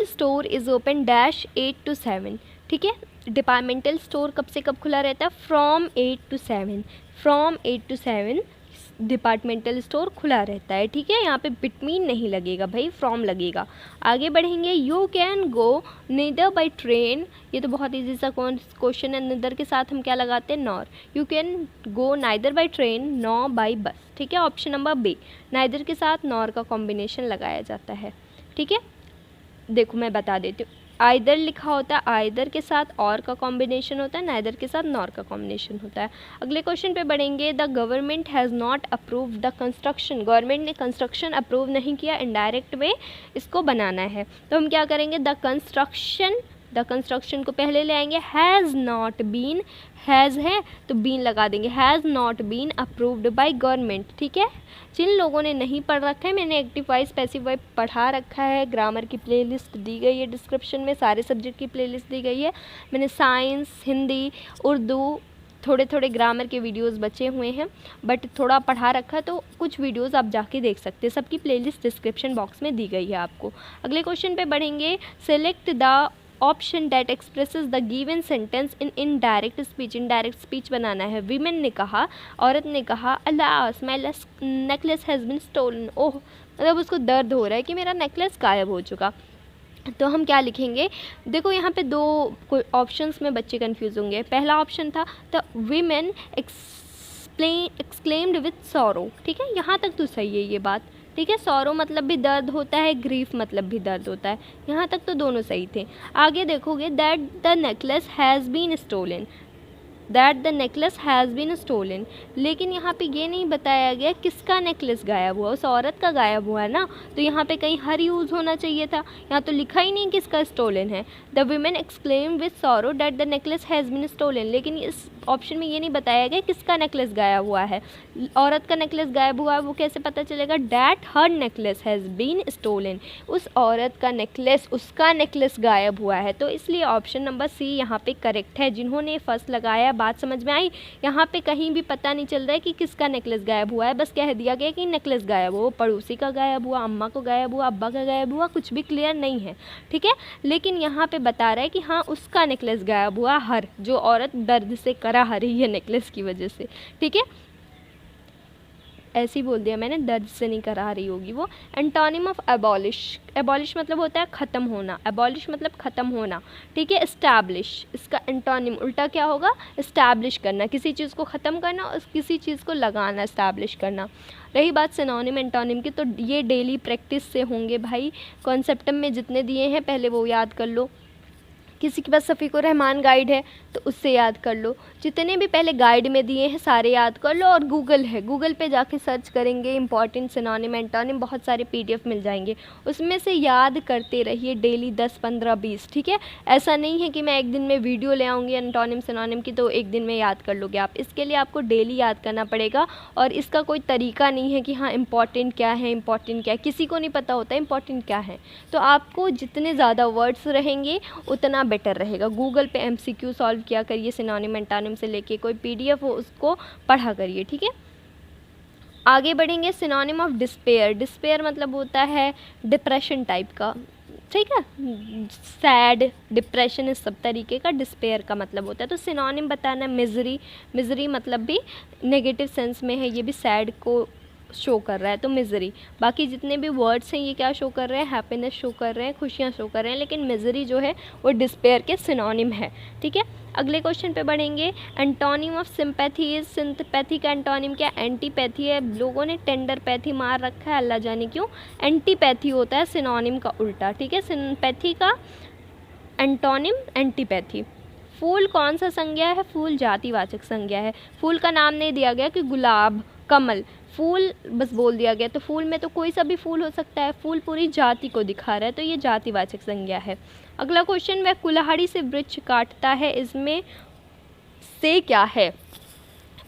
Speaker 1: store is open dash 8 to 7, ठीक है। डिपार्टमेंटल स्टोर कब से कब खुला रहता है, from 8 to 7, from 8 to 7 departmental store खुला रहता है, ठीक है। यहाँ पे बिटवीन नहीं लगेगा भाई, फ्रॉम लगेगा। आगे बढ़ेंगे। You can go neither by train. ये तो बहुत ईजी सा क्वेश्चन है, नीदर के साथ हम क्या लगाते हैं, nor. You can go neither by train nor by bus, ठीक है। ऑप्शन नंबर बी, नाइदर के साथ नॉर का कॉम्बिनेशन लगाया जाता है, ठीक है। देखो मैं बता देती हूँ, आइदर लिखा होता है, आइदर के साथ और का कॉम्बिनेशन होता है, नाइदर के साथ नॉर का कॉम्बिनेशन होता है। अगले क्वेश्चन पे बढ़ेंगे। The government has not approve the construction. Government ने कंस्ट्रक्शन अप्रूव नहीं किया, इनडायरेक्ट में इसको बनाना है, तो हम क्या करेंगे, द कंस्ट्रक्शन को पहले ले आएंगे। हैज़ नॉट बीन, हैज़ है तो बीन लगा देंगे, has not been approved by government, ठीक है। जिन लोगों ने नहीं पढ़ रखा है, मैंने एक्टिव स्पेसिफाई पढ़ा रखा है, ग्रामर की प्लेलिस्ट दी गई है डिस्क्रिप्शन में, सारे सब्जेक्ट की प्लेलिस्ट दी गई है। मैंने साइंस, हिंदी, उर्दू, थोड़े थोड़े ग्रामर के वीडियोस बचे हुए हैं, बट थोड़ा पढ़ा रखा, तो कुछ वीडियोस आप जाके देख सकते हैं। सबकी प्लेलिस्ट डिस्क्रिप्शन बॉक्स में दी गई है आपको। अगले क्वेश्चन पे बढ़ेंगे। Select the option that expresses the given sentence in indirect speech. Indirect speech बनाना है। वीमेन ने कहा, औरत ने कहा, alas my necklace has been stolen. Oh, मतलब उसको दर्द हो रहा है कि मेरा नेकलेस गायब हो चुका। तो हम क्या लिखेंगे? देखो यहाँ पे दो ऑप्शंस में बच्चे कंफ्यूज होंगे। पहला ऑप्शन था the women exclaimed with sorrow. ठीक है, यहाँ तक तो सही है ये बात। ठीक है, सॉरो मतलब भी दर्द होता है, ग्रीफ मतलब भी दर्द होता है, यहाँ तक तो दोनों सही थे। आगे देखोगे, that the necklace has been stolen, that the necklace has been stolen, लेकिन यहाँ पे ये नहीं बताया गया किसका नेकलेस गायब हुआ, उस औरत का गायब हुआ है ना, तो यहाँ पे कहीं हर यूज़ होना चाहिए था, यहाँ तो लिखा ही नहीं किसका स्टोलन है। The women exclaim with sorrow that the necklace has been stolen, लेकिन इस ऑप्शन में ये नहीं बताया गया किसका नेकलेस गायब हुआ है। औरत का नेकलेस गायब हुआ है, वो कैसे पता चलेगा? That her necklace has been stolen, उस औरत का नेकलेस, उसका नेकलेस गायब हुआ है। तो इसलिए ऑप्शन नंबर सी यहाँ पे करेक्ट है। जिन्होंने फर्स्ट लगाया, बात समझ में आई? यहाँ पे कहीं भी पता नहीं चल रहा है कि किसका नेकलेस गायब हुआ है, बस कह दिया गया कि नेकलेस गायब हुआ, पड़ोसी का गायब हुआ, अम्मा को गायब हुआ, अब्बा का गायब हुआ, कुछ भी क्लियर नहीं है। ठीक है, लेकिन यहाँ पे बता रहा है कि हाँ उसका नेकलेस गायब हुआ, हर जो औरत दर्द से करा रही है नेकलेस की वजह से। ठीक है, ऐसे ही बोल दिया मैंने, दर्द से नहीं करा रही होगी वो। Antonym of abolish. एबॉलिश मतलब होता है ख़त्म होना, एबॉलिश मतलब ख़त्म होना। ठीक है, इस्टेब्लिश, इसका एंटोनिम उल्टा क्या होगा? इस्टेब्लिश करना, किसी चीज़ को ख़त्म करना और किसी चीज़ को लगाना, इस्टेब्लिश करना। रही बात सिनोनिम एंटोनिम की, तो ये डेली प्रैक्टिस से होंगे भाई। कॉन्सेप्ट में जितने दिए हैं पहले वो याद कर लो। किसी के पास सफ़ीकुर रहमान गाइड है तो उससे याद कर लो, जितने भी पहले गाइड में दिए हैं सारे याद कर लो। और गूगल है, गूगल पे जाके सर्च करेंगे इंपॉर्टेंट सिनोनिम एंटोनिम, बहुत सारे पीडीएफ मिल जाएंगे, उसमें से याद करते रहिए डेली 10, 15, 20। ठीक है, ऐसा नहीं है कि मैं एक दिन में वीडियो ले आऊँगी एंटोनिम सिनोनिम की तो एक दिन में याद कर लोगे आप। इसके लिए आपको डेली याद करना पड़ेगा, और इसका कोई तरीका नहीं है कि हाँ इंपॉर्टेंट क्या है, इंपॉर्टेंट क्या है, किसी को नहीं पता होता इंपॉर्टेंट क्या है। तो आपको जितने ज़्यादा वर्ड्स रहेंगे उतना बेटर रहेगा। गूगल पे एमसीक्यू सॉल्व किया करिए, सिनोनिम एंटोनिम से लेके कोई पीडीएफ हो उसको पढ़ा करिए। ठीक है, आगे बढ़ेंगे। Synonym of despair. डिस्पेयर मतलब होता है डिप्रेशन टाइप का। ठीक है, सैड, डिप्रेशन, इस सब तरीके का डिस्पेयर का मतलब होता है। तो सिनोनिम बताना, मिजरी। मिजरी मतलब भी नेगेटिव सेंस में है, ये भी सैड को शो कर रहा है, तो मिजरी। बाकी जितने भी वर्ड्स हैं ये क्या शो कर रहे हैं? हैप्पीनेस शो कर रहे हैं, खुशियाँ शो कर रहे हैं, लेकिन मिजरी जो है वो डिस्पेयर के सिनोनिम है। ठीक है, अगले क्वेश्चन पे बढ़ेंगे। Antonym of sympathy is. Sympathy का एंटोनिम क्या? एंटीपैथी है। लोगों ने टेंडर पैथी मार रखा है, अल्लाह जाने क्यों। एंटीपैथी होता है सिनोनिम का उल्टा। ठीक है, सिंपैथी का एंटोनिम एंटीपैथी। फूल कौन सा संज्ञा है? फूल जातिवाचक संज्ञा है। फूल का नाम नहीं दिया गया कि गुलाब, कमल, फूल बस बोल दिया गया। तो फूल में तो कोई सा भी फूल हो सकता है, फूल पूरी जाति को दिखा रहा है, तो ये जातिवाचक संज्ञा है। अगला क्वेश्चन, वह कुल्हाड़ी से वृक्ष काटता है, इसमें से क्या है?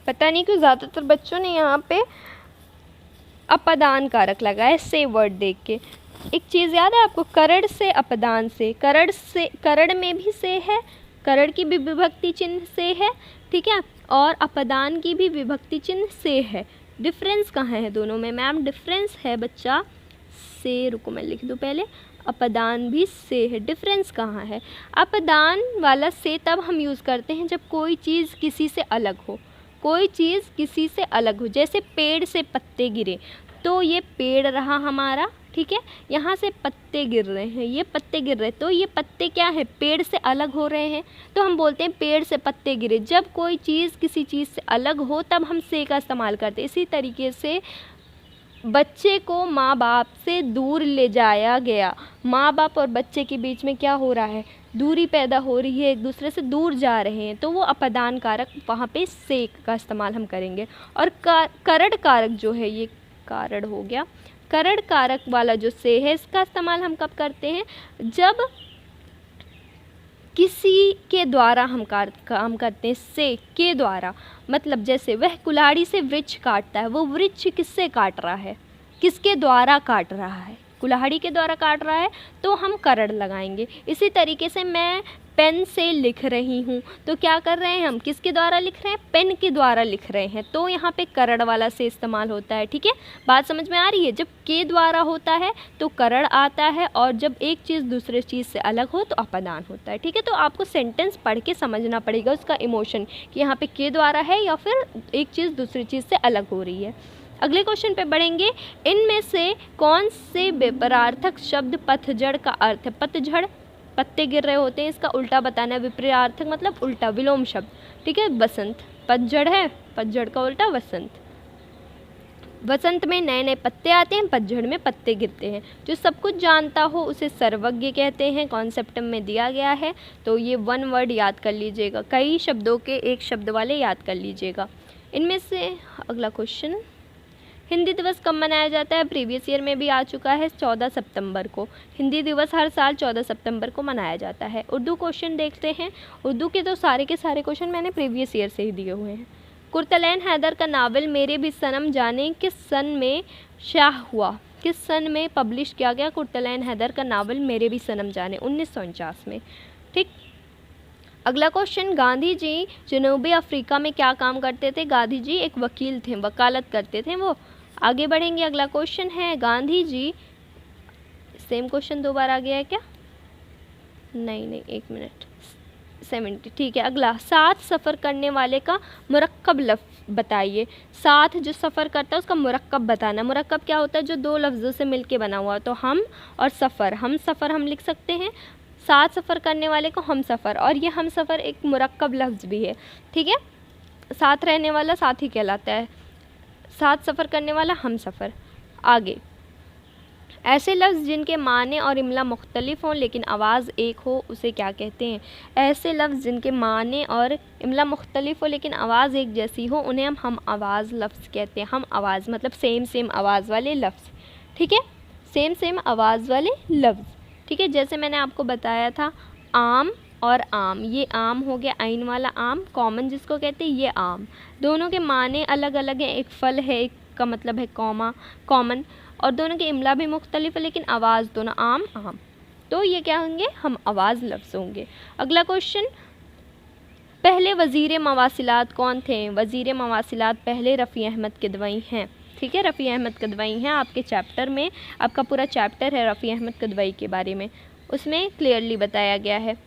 Speaker 1: पता नहीं क्यों ज़्यादातर बच्चों ने यहाँ पे अपदान कारक लगाया से वर्ड देख के। एक चीज़ याद है आपको, करड़ से अपदान से, करड़ में भी से है, करड़ की भी विभक्ति चिन्ह से है। ठीक है, और अपदान की भी विभक्ति चिन्ह से है। डिफरेंस कहाँ है दोनों में? मैम डिफरेंस है बच्चा से, रुको मैं लिख दूँ पहले, अपदान भी से है। डिफरेंस कहाँ है? अपदान वाला से तब हम यूज़ करते हैं जब कोई चीज़ किसी से अलग हो, कोई चीज़ किसी से अलग हो। जैसे पेड़ से पत्ते गिरे, तो ये पेड़ रहा हमारा, ठीक है, यहाँ से पत्ते गिर रहे हैं, ये पत्ते गिर रहे हैं, तो ये पत्ते क्या है? पेड़ से अलग हो रहे हैं, तो हम बोलते हैं पेड़ से पत्ते गिरे। जब कोई चीज़ किसी चीज़ से अलग हो तब हम से का इस्तेमाल करते हैं। इसी तरीके से बच्चे को माँ बाप से दूर ले जाया गया, माँ बाप और बच्चे के बीच में क्या हो रहा है? दूरी पैदा हो रही है, एक दूसरे से दूर जा रहे हैं, तो वो अपदान कारक वहाँ पे से का इस्तेमाल हम करेंगे। और करड़ कारक जो है, ये कारण हो गया, करड़ कारक वाला जो से है इसका इस्तेमाल हम कब करते हैं? जब किसी के द्वारा हम काम करते हैं, से के द्वारा। मतलब जैसे वह कुल्हाड़ी से वृक्ष काटता है, वो वृक्ष किससे काट रहा है? किसके द्वारा काट रहा है? कुल्हाड़ी के द्वारा काट रहा है, तो हम करड़ लगाएंगे। इसी तरीके से मैं पेन से लिख रही हूँ। तो क्या कर रहे हैं हम, किसके द्वारा लिख रहे हैं, पेन के द्वारा लिख रहे हैं, तो यहाँ पे करड़ वाला से इस्तेमाल होता है। ठीक है, बात समझ में आ रही है। जब के द्वारा होता है तो करड़ आता है, और जब एक चीज़ दूसरे चीज़ से अलग हो तो अपदान होता है। ठीक है, तो आपको सेंटेंस पढ़ के समझना पड़ेगा उसका इमोशन कि यहाँ पे के द्वारा है या फिर एक चीज़ दूसरी चीज़ से अलग हो रही है। अगले क्वेश्चन पे बढ़ेंगे। इनमें से कौन से विपरीतार्थक शब्द पतझड़ का अर्थ है। पतझड़, पत्ते गिर रहे होते हैं, इसका उल्टा बताना है। विपरीतार्थक मतलब उल्टा, विलोम शब्द। ठीक है, बसंत, पतझड़ है, पतझड़ का उल्टा वसंत। वसंत में नए नए पत्ते आते हैं, पतझड़ में पत्ते गिरते हैं। जो सब कुछ जानता हो उसे सर्वज्ञ कहते हैं, कॉन्सेप्ट में दिया गया है। तो ये वन वर्ड याद कर लीजिएगा, कई शब्दों के एक शब्द वाले याद कर लीजिएगा। इनमें से अगला क्वेश्चन, हिंदी दिवस कब मनाया जाता है। प्रीवियस ईयर में भी आ चुका है, 14 सितंबर को। हिंदी दिवस हर साल 14 सितंबर को मनाया जाता है। उर्दू क्वेश्चन देखते हैं। उर्दू के तो सारे के सारे क्वेश्चन मैंने प्रीवियस ईयर से ही दिए हुए हैं। कुर्तलैन हैदर का नावल मेरे भी सनम जाने किस सन में शाह हुआ। किस सन में पब्लिश किया गया कुर्तलैन हैदर का नावल मेरे भी सनम जाने, 1949 में। ठीक, अगला क्वेश्चन, गांधी जी जनूबी अफ्रीका में क्या काम करते थे। गांधी जी एक वकील थे, वकालत करते थे वो। आगे बढ़ेंगे, अगला क्वेश्चन है, गांधी जी, सेम क्वेश्चन दो बार आ गया है क्या, नहीं, एक मिनट, 70। ठीक है, अगला, साथ सफ़र करने वाले का मुरक्कब लफ्ज़ बताइए। साथ जो सफ़र करता है उसका मुरक्कब बताना। मुरक्कब क्या होता है, जो दो लफ्ज़ों से मिलके बना हुआ। तो हम और सफ़र, हम सफ़र हम लिख सकते हैं, साथ सफ़र करने वाले को हम सफ़र, और ये हम सफ़र एक मुरक्कब लफ्ज़ भी है। ठीक है, साथ रहने वाला साथी कहलाता है, साथ सफ़र करने वाला हम सफ़र। आगे, ऐसे लफ्ज़ जिनके माने और इमला मुख्तलिफ हों लेकिन आवाज़ एक हो उसे क्या कहते हैं। ऐसे लफ्ज़ जिनके माने और इमला मुख्तलिफ हो लेकिन आवाज़ एक जैसी हो उन्हें हम आवाज़ लफ्ज़ कहते हैं। हम आवाज़ मतलब सेम आवाज़ वाले लफ्ज़। ठीक है, सेम आवाज़ वाले लफ्ज़। ठीक है, जैसे मैंने आपको बताया था, आम और आम, ये आम हो गया, आइन वाला आम, कॉमन जिसको कहते हैं, ये आम। दोनों के माने अलग अलग हैं, एक फल है, एक का मतलब है कॉमन, और दोनों की इमला भी मुख्तलिफ है लेकिन आवाज़ दोनों आम। तो ये क्या होंगे, हम आवाज़ लफ्ज़ होंगे। अगला क्वेश्चन, पहले वज़ीर मवासिलात कौन थे। वज़ीर मवासिलात पहले रफ़ी अहमद किदवई हैं। ठीक है, रफ़ी अहमद किदवई हैं। आपके चैप्टर में, आपका पूरा चैप्टर है रफ़ी अहमद किदवई के बारे में, उसमें क्लियरली बताया गया है।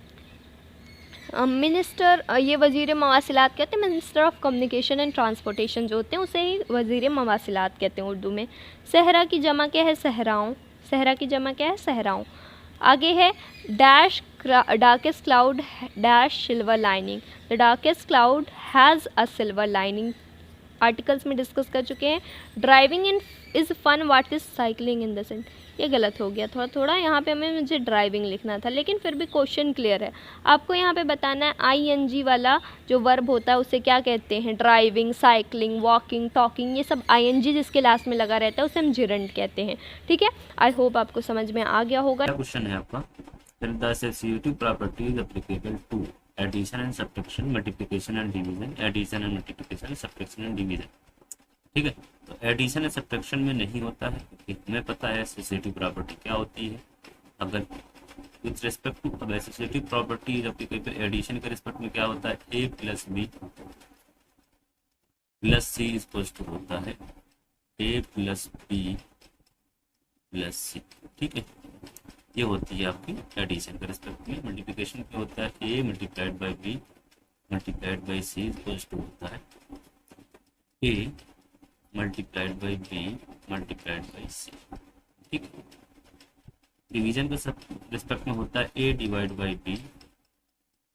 Speaker 1: मिनिस्टर, ये वज़ीर मवासिलात कहते हैं, minister of communication and transportation जो होते हैं उसे ही वज़ीर मवासिलात कहते हैं उर्दू में। सहरा की जमा क्या है, सहराओं। सहरा की जमा क्या है, सहराओं। आगे है, darkest cloud dash silver lining. The darkest cloud has a silver lining. Articles में डिस्कस कर चुके हैं। Driving in is fun, what is cycling in the sent. ये गलत हो गया थोड़ा, यहाँ पे मुझे ड्राइविंग लिखना था, लेकिन फिर भी क्वेश्चन क्लियर है। आपको यहाँ पे बताना है ING वाला जो वर्ब होता है उसे क्या कहते हैं। ड्राइविंग, साइकिलिंग, वॉकिंग, टॉकिंग, ये सब ING जिसके लास्ट में लगा रहता है उसे हम जिरंड कहते हैं। ठीक है, आई होप आपको समझ में आ गया होगा।
Speaker 2: क्वेश्चन है आपका, the associative property is applicable to addition and subtraction, multiplication and division, addition and multiplication, subtraction and division। ठीक है, तो एडिशन एंड सब्ट्रैक्शन में नहीं होता है, हमें पता है एसोसिएटिव प्रॉपर्टी क्या होती है। अगर विथ रिस्पेक्ट टू, अब एसोसिएटिव प्रॉपर्टी जब कि एडिशन के रिस्पेक्ट में क्या होता है, A + B + C equals to होता है A + B + C। ठीक है, ये होती है आपकी एडिशन के रिस्पेक्ट में। मल्टीप्लिकेशन क्या होता है, A × B × C equals to होता है A × B × C। ठीक है, डिवीजन के सब रिस्पेक्ट में होता है A / B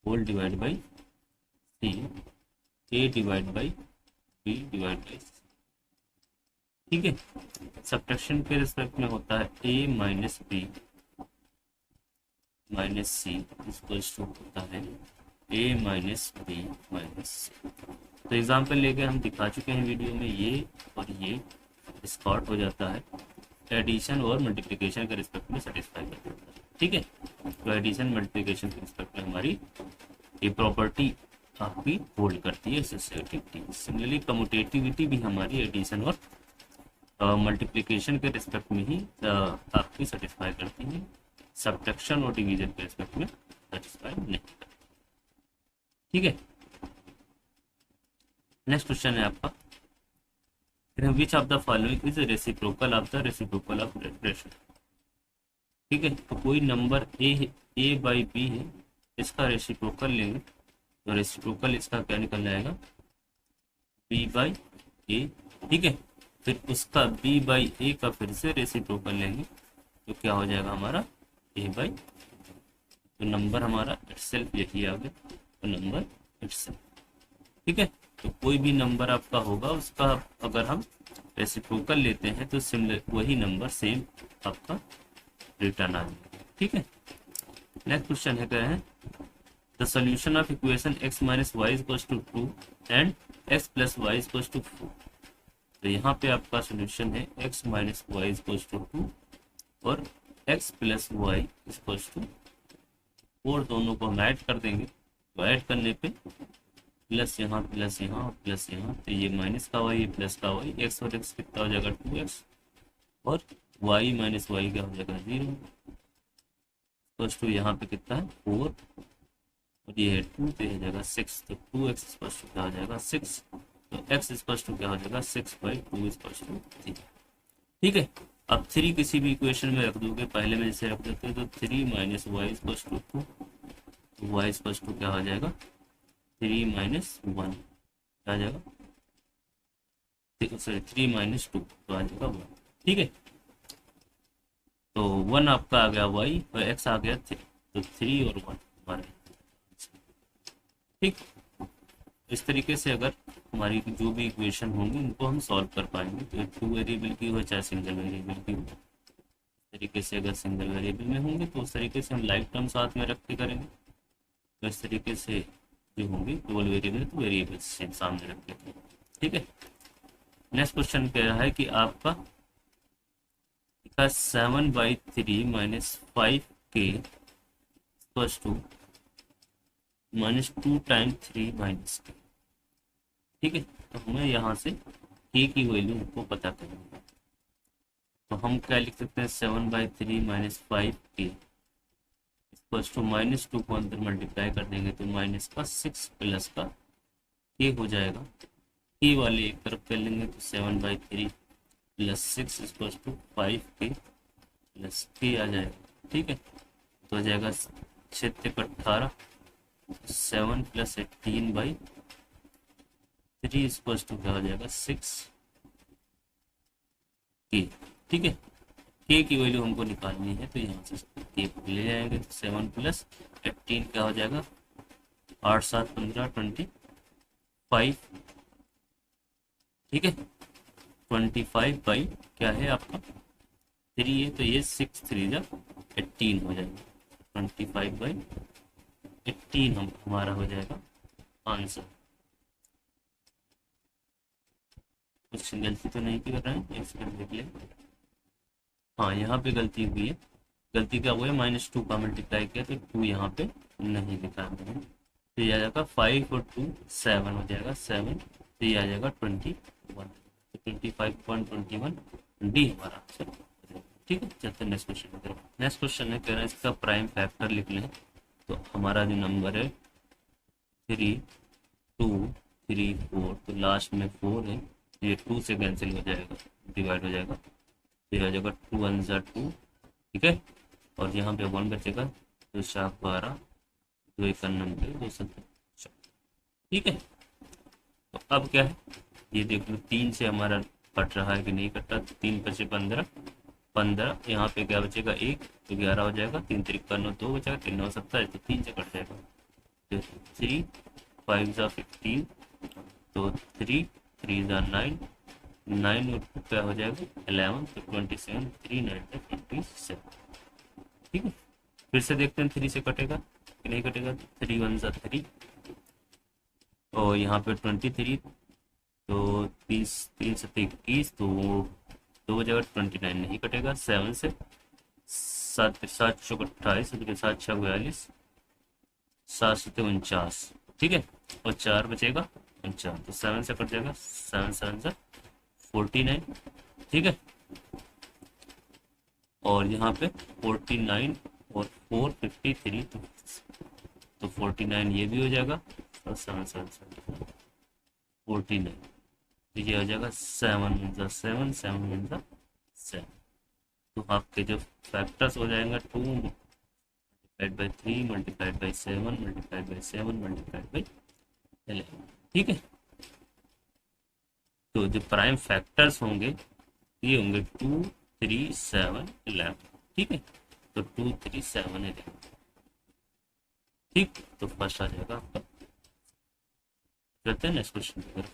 Speaker 2: whole divide by C, A / B / C। ठीक है, सब्ट्रैक्शन के रिस्पेक्ट में होता है A - B - C equals to होता है A - B - C। तो एग्जाम्पल लेके हम दिखा चुके हैं वीडियो में, ये और ये स्कॉट हो जाता है, एडिशन और मल्टीप्लिकेशन के रिस्पेक्ट में सेटिस्फाई कर देता है। ठीक है, तो एडिशन मल्टीप्लिकेशन के रिस्पेक्ट में हमारी ये प्रॉपर्टी आपकी होल्ड करती है एसोसिएटिविटी। सिमिलरली कम्यूटेटिविटी भी हमारी एडिशन और मल्टीप्लिकेशन के रिस्पेक्ट में ही आपकी सेटिस्फाई करती है, सब्ट्रैक्शन और डिवीजन के रिस्पेक्ट में सेटिस्फाई नहीं करता। ठीक है, नेक्स्ट क्वेश्चन है आपका, विच of the following is reciprocal of the reciprocal of pressure. ठीक है, तो कोई नंबर ए बाई बी है, इसका रेसिप्रोकल लेंगे तो रेसिप्रोकल इसका क्या निकल जाएगा, बी बाई ए। ठीक है, फिर उसका बी बाई ए का फिर से रेसिप्रोकल लेंगे तो क्या हो जाएगा हमारा ए बाई, तो नंबर हमारा इटसेल्फ यही आ गया, तो नंबर इटसेल्फ। ठीक है, तो कोई भी नंबर आपका होगा उसका अगर हम रेसिप्रोकल लेते हैं तो सिमिलर वही नंबर सेम आपका रिटर्न आ जाएगा। ठीक है, नेक्स्ट क्वेश्चन है, कह रहे हैं the solution of equation x minus Y equals to 2 and x plus Y equals to 4। तो यहाँ पे आपका सोल्यूशन है x minus Y equals to 2 और x plus Y equals to 4, दोनों को हम ऐड कर देंगे। तो ऐड करने पे प्लस यहाँ प्लस यहाँ और प्लस यहाँ, तो ये माइनस का वाई, ये प्लस का वाई, एक्स और एक्स कितना हो जाएगा 2x और वाई माइनस वाई क्या हो जाएगा 0, प्लस टू यहाँ पे कितना है 4 और ये है 2, तो हो जाएगा 6, तो 2x स्पष्ट टू क्या हो जाएगा 6, तो x स्पष्ट टू क्या हो जाएगा 6/2 स्पष्ट टू 3। ठीक है, अब 3 किसी भी इक्वेशन में रख दोगे, पहले में जैसे रख देते हैं तो 3 माइनस वाई स्पष्ट टू 2, तो वाई स्पष्ट टू क्या हो जाएगा 3 माइनस 1 क्या आ जाएगा, सॉरी 3 माइनस 2 तो आ जाएगा 1। ठीक है, तो 1 आपका आ गया y और x आ गया 3, तो 3 और 1 हमारे। ठीक, इस तरीके से अगर हमारी जो भी इक्वेशन होंगी उनको हम सॉल्व कर पाएंगे, तो 2 वेरिएबल की हो चाहे सिंगल वेरिएबल की हो। इस तरीके से अगर सिंगल वेरिएबल में होंगे तो उस तरीके से हम लाइफ टर्म साथ में रख के करेंगे, तो इस तरीके से जो होंगे डबल वेरिएबल तो वेरिएबल सेम सामने रख लेते हैं। ठीक है, नेक्स्ट क्वेश्चन कह रहा है कि आपका 7/3 minus 5k equals to minus 2 time 3 minus k। ठीक है, तो हमें यहाँ से k की वैल्यू को पता करनी है, तो हम क्या लिख सकते हैं 7/3 minus 5k equals to minus 2 को अंदर मल्टीप्लाई कर देंगे तो माइनस का 6 प्लस का k हो जाएगा, k वाले एक तरफ कर लेंगे तो 7/3 plus 6 equals to 5k plus k आ जाएगा। ठीक है, तो हो जाएगा 6 18, 7 प्लस 18/3 इक्वल्स टू क्या हो जाएगा 6k। ठीक है, k की वैल्यू हमको निकालनी है तो यहाँ से k को ले जाएंगे, तो 7 प्लस 18 क्या हो जाएगा 8 7 15 25। ठीक है, 25 बाई क्या है आपका 3 है, तो ये 6 3 जा 18 हो जाएगा, 25/18 हमारा हो जाएगा आंसर। कुछ गलती तो नहीं कर रहे हैं, एक सेकंड देख लें। हाँ, यहाँ पे गलती हुई है, गलती क्या हुआ है -2 का मल्टीप्लाई किया तो 2 यहाँ पे नहीं लिखा है, तो ये आ जाएगा 5 और 2 7 हो जाएगा 7, तो ये आ जाएगा 21, तो 25.21 डी हमारा आंसर। ठीक है, चलते हैं नेक्स्ट क्वेश्चन की तरफ। नेक्स्ट क्वेश्चन है, कह रहे हैं इसका प्राइम फैक्टर लिख लें, तो हमारा जो नंबर है 3 2 3 4, तो लास्ट में 4 है, ये 2 से कैंसिल हो जाएगा, डिवाइड हो जाएगा, फिर आ जाएगा 2 1 2। ठीक है, और यहाँ पे 1 बचेगा, तो 4 12 2 1 90 2 70। ठीक है, तो अब क्या है ये देख लो, 3 से हमारा कट रहा है कि नहीं कट रहा, 3 बचे 15 15, यहाँ पे क्या बचेगा 1, तो 11 हो जाएगा, 3 3 9 2 बचेगा, 3 9 27, तो 3 से कट जाएगा, तो 3 5 जा 15, तो 3 3 जा 9 9 और 2 क्या हो जाएगा 11, तो 27 3 9 27। ठीक है, फिर से देखते हैं 3 से कटेगा कि नहीं कटेगा, 3 1 जा 3, और यहाँ पे 23, तो 30 3 से 21, तो 2 बजेगा 29 नहीं कटेगा, 7 से 7 7 चौक 28, 7 6 42, 7 से 49। ठीक है, और 4 बचेगा 49, तो 7 से कट जाएगा, 7 7 से 49। ठीक है, और यहाँ पे 49 और 4 53, तो तो 49 ये भी हो जाएगा और 7 7 7 49, तो ये हो जाएगा 7 × 7 7 × 7। तो आपके जो फैक्टर्स हो जाएंगे 2 multiplied by 3 multiplied by 7 multiplied by 7 multiplied by 11, ठीक है। तो जो प्राइम फैक्टर्स होंगे ये होंगे 2 3 7 11, ठीक है। तो 2 3 7 11, ठीक। तो फर्स्ट आ जाएगा आपका। करते हैं नेक्स्ट क्वेश्चन की तरफ।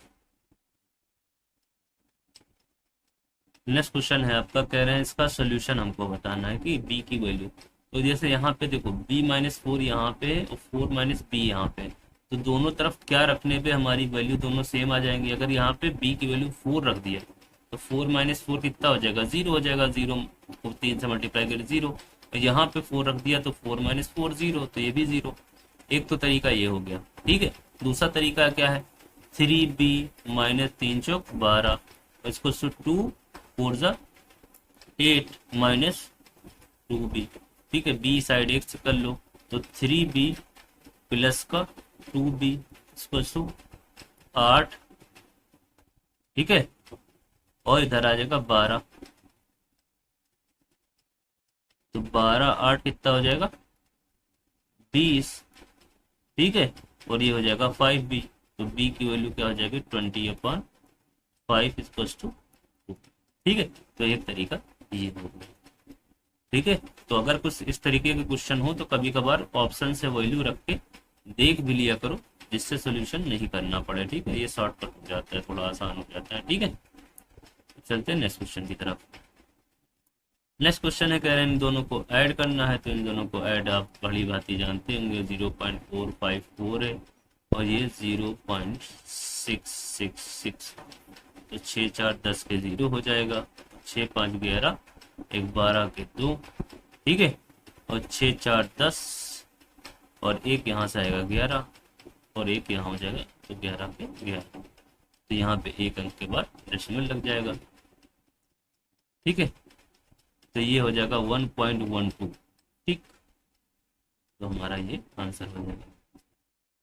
Speaker 2: नेक्स्ट क्वेश्चन है आपका, कह रहे हैं इसका सोल्यूशन हमको बताना है कि बी की वैल्यू। तो जैसे यहाँ पे देखो b-4 यहाँ पे और 4 - b यहाँ पे, तो दोनों तरफ क्या रखने पे हमारी वैल्यू दोनों सेम आ जाएंगी। अगर यहाँ पे b की वैल्यू 4 रख दिया तो 4 - 4 कितना हो जाएगा, 0 हो जाएगा। 0 को 3 से मल्टीप्लाई करें 0, और यहाँ पे 4 रख दिया तो 4 - 4 0, तो ये भी 0। एक तो तरीका ये हो गया, ठीक है। दूसरा तरीका क्या है, 3b - 3 × 12 इसको 2 4 × 8 - 2b, ठीक है। बी साइड एक से कर लो तो 3b प्लस का 2b इसको 8, ठीक है। और इधर आ जाएगा 12, तो 12 8 कितना हो जाएगा 20, ठीक है। और ये हो जाएगा 5b, तो b की वैल्यू क्या हो जाएगी 20/5 इक्वल्स टू 2, ठीक है। तो एक तरीका ये हो गया, ठीक है। तो अगर कुछ इस तरीके के क्वेश्चन हो तो कभी कभार ऑप्शन से वैल्यू रख के देख भी लिया करो, जिससे सोल्यूशन नहीं करना पड़े, ठीक है। ये शॉर्टकट हो जाता है, थोड़ा आसान हो जाता है, ठीक है। चलते हैं नेक्स्ट क्वेश्चन की तरफ। नेक्स्ट क्वेश्चन है, कह रहे हैं इन दोनों को ऐड करना है। तो इन दोनों को ऐड आप बड़ी बात ही जानते होंगे, 0.454 है और ये 0.666, तो 6 4 10 के 0 हो जाएगा, 6 5 11 1 12 के 2, ठीक है। और 6 4 10 और एक यहाँ से आएगा 11 और एक यहाँ हो जाएगा, तो 11 के 11, तो यहाँ पे एक अंक के बाद डेसिमल लग जाएगा, ठीक है। तो ये हो जाएगा 1.12, ठीक। तो हमारा ये आंसर हो जाएगा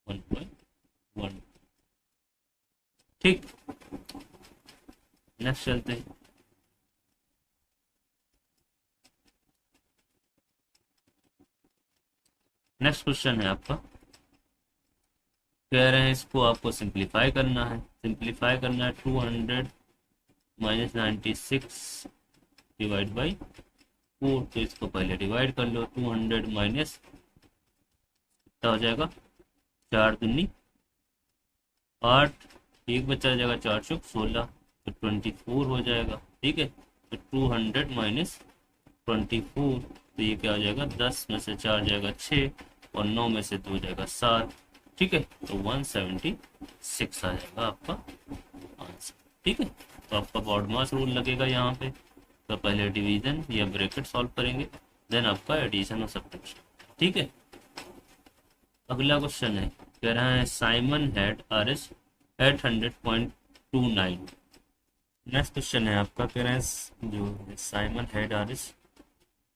Speaker 2: 1.1, ठीक। नेक्स्ट चलते हैं। नेक्स्ट क्वेश्चन है आपका, कह रहे हैं इसको आपको सिंप्लीफाई करना है। सिंप्लीफाई करना है 200 - 96 डिवाइड बाई 4, तो इसको पहले डिवाइड कर लो। 200 माइनस कितना हो जाएगा 4 दूनी 8, एक बचा जाएगा 4 चौक 16, तो 24 हो जाएगा, ठीक है। तो 200 माइनस 24, तो ये क्या हो जाएगा 10 में से 4 जाएगा 6 और 9 में से 2 जाएगा 7, ठीक है। तो 176 आ जाएगा आपका आंसर, ठीक है। तो आपका बॉडमास रूल लगेगा यहाँ पे। तो पहले डिवीजन या ब्रैकेट सॉल्व करेंगे, देन आपका एडिशन और सब्ट्रैक्शन, ठीक है। अगला क्वेश्चन है, कह रहा है Simon had RS 800.29। Next question है आपका, कह रहे हैं जो Simon had RS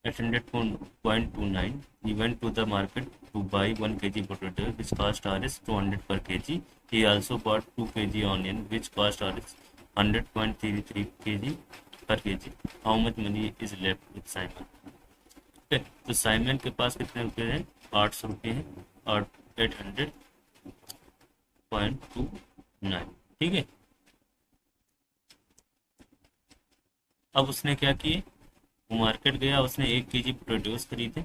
Speaker 2: 800.29, he went to the market to buy 1 kg potato which cost RS 200 per kg. He also bought 2 kg onion which cost RS 100.33 kg per kg. How much money is left with Simon? Okay, तो साइमन के पास कितने रुपए हैं 800 रुपये हैं और 800.29, ठीक है। अब उसने क्या किए, वो मार्केट गया, उसने 1 kg पोटैटोज खरीदे,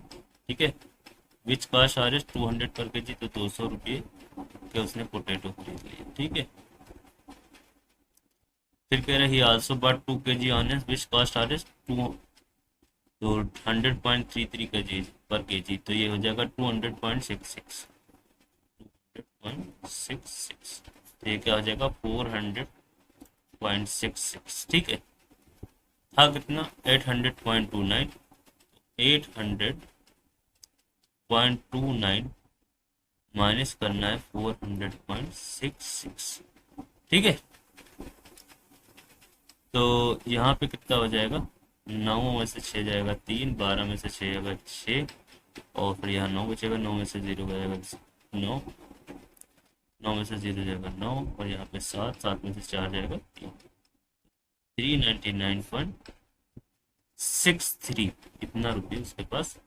Speaker 2: ठीक है। विच कास्ट RS 200 पर kg, तो 200 रुपये के उसने पोटैटो खरीद लिए, ठीक है। फिर कह रहे he also bought 2 kg onions which cost RS 2, तो 100.33 kg पर kg, तो ये हो जाएगा 200.66, 200.66, तो ये क्या हो जाएगा 400.66, ठीक है। था कितना 800.29, 800.29 माइनस करना है 400.66, ठीक है। तो यहाँ पे कितना हो जाएगा 9 में से 6 जाएगा 3, 12 में से 6 जाएगा 6 और फिर यहाँ 9 बचेगा, 9 में से 0 जाएगा 9, 9 में से 0 जाएगा 9, और यहाँ पे 7, 7 में से 4 जाएगा 3, 399.63 इतना रुपये उसके पास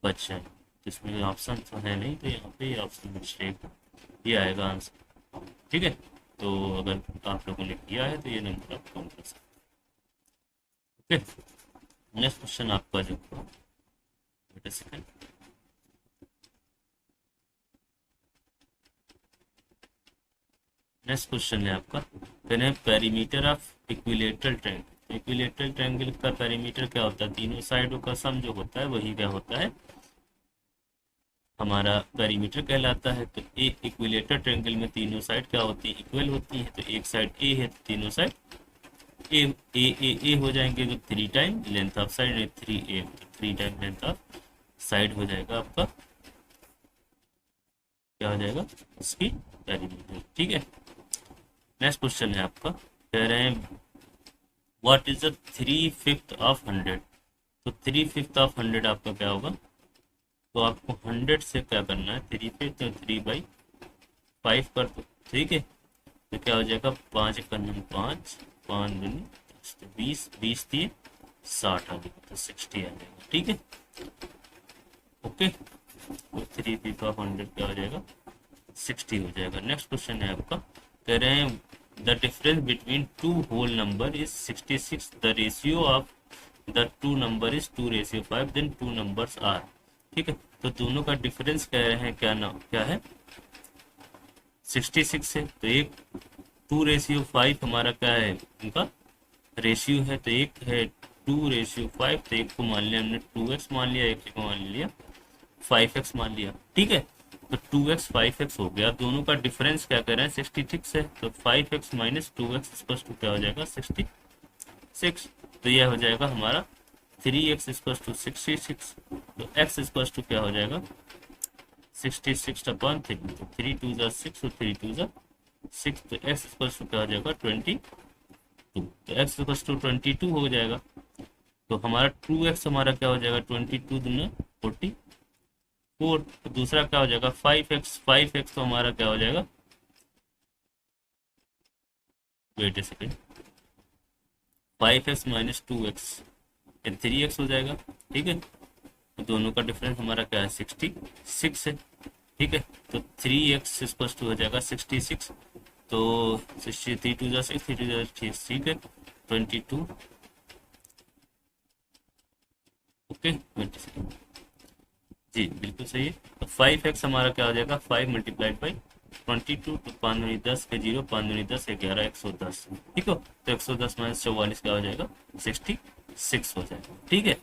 Speaker 2: बच जाए। तो इसमें ऑप्शन तो है नहीं, तो यहाँ पे ये ऑप्शन मिस्टेक है, ये आएगा आंसर। ठीक है, तो अगर आप लोगों ने किया है तो ये नंबर आप काउंट कर सकते। ओके, नेक्स्ट क्वेश्चन आपका जो wait a second, next question है आपका, कहना है perimeter of equilateral triangle. Equilateral triangle का पेरीमीटर क्या होता है? तीनों साइडों का सम जो होता है वही क्या होता है? हमारा पेरीमीटर कहलाता है। तो एक इक्विलेटर ट्रायंगल में तीनों साइड क्या होती है? इक्वल होती है। तो एक साइड ए है तो तीनों साइड ए ए ए ए हो जाएंगे, तो 3 time length of side 3a, 3 time length of side हो जाएगा आपका, क्या हो जाएगा इसकी पेरीमीटर। ठीक है, नेक्स्ट क्वेश्चन है आपका, कह रहे हैं व्हाट इज द 3/5 ऑफ 100। तो 3/5 ऑफ 100 आपका क्या होगा? तो आपको 100 से क्या करना है? 3/5 तो 3/5 कर दो। ठीक है, तो क्या हो जाएगा? 5 × 5, 5 × 10, तो 20, 20 दिए 60 आ जाएगा, तो 60 आ जाएगा। ठीक है, ओके, तो 3/5 ऑफ 100 क्या हो जाएगा? 60 हो जाएगा। नेक्स्ट क्वेश्चन है आपका, कह रहे हैं the difference between two whole number is 66, the ratio of the two number is 2:5, then two numbers are. ठीक है, तो दोनों का डिफरेंस कह रहे हैं क्या है? 66 है। तो एक 2:5 हमारा क्या है? उनका रेशियो है। तो एक है 2:5, तो एक को मान लिया हमने 2x मान लिया, एक को मान लिया 5x मान लिया। ठीक है, तो 2x 5x हो गया। दोनों का डिफरेंस क्या कर रहे हैं? 66 है। तो 5x - 2x इक्वल्स टू क्या हो जाएगा? 66। तो यह हो जाएगा हमारा 3x इक्वल्स टू 66। तो x इक्वल्स टू क्या हो जाएगा? 66/3। तो 3 2 = 6 और 3 2 = 6। तो x इक्वल्स टू क्या हो जाएगा? 22। तो x इक्वल्स टू 22 हो जाएगा। तो हमारा 2x हमारा क्या हो जाएगा? 22 दूना 44। तो दूसरा क्या हो जाएगा? 5x तो हमारा क्या हो जाएगा? वेट ए सेकेंड, 5x - 2x 3x हो जाएगा। ठीक है, तो दोनों का डिफरेंस हमारा क्या है? 66 है। ठीक है, तो 3x इक्वल्स टू हो जाएगा 66। तो 3 2 = 6, 3 2 = 6। ठीक है, 22। ओके, वेट ए सेकेंड, जी बिल्कुल सही है। तो 5x हमारा क्या हो जाएगा? 5 × 22। तो 5 दूनी 10 के 0, 5 दूनी 10 11, 110। ठीक हो, तो 110 - 44 क्या हो जाएगा? 66 हो जाएगा। ठीक है,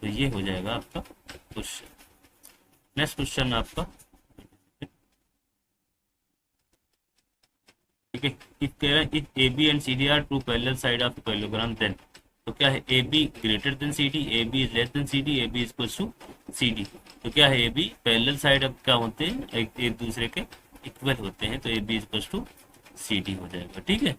Speaker 2: तो ये हो जाएगा आपका क्वेश्चन। नेक्स्ट क्वेश्चन आपका, ठीक है, इफ कह रहा है if A B and C D are two parallel side of parallelogram, then तो क्या है? A B greater than C D, A B is less than C D, A B equal to C D. तो क्या है? ए बी पैरेलल साइड अब क्या होते हैं? एक दूसरे के इक्वल होते हैं। तो A B equal to C D हो जाएगा। ठीक है,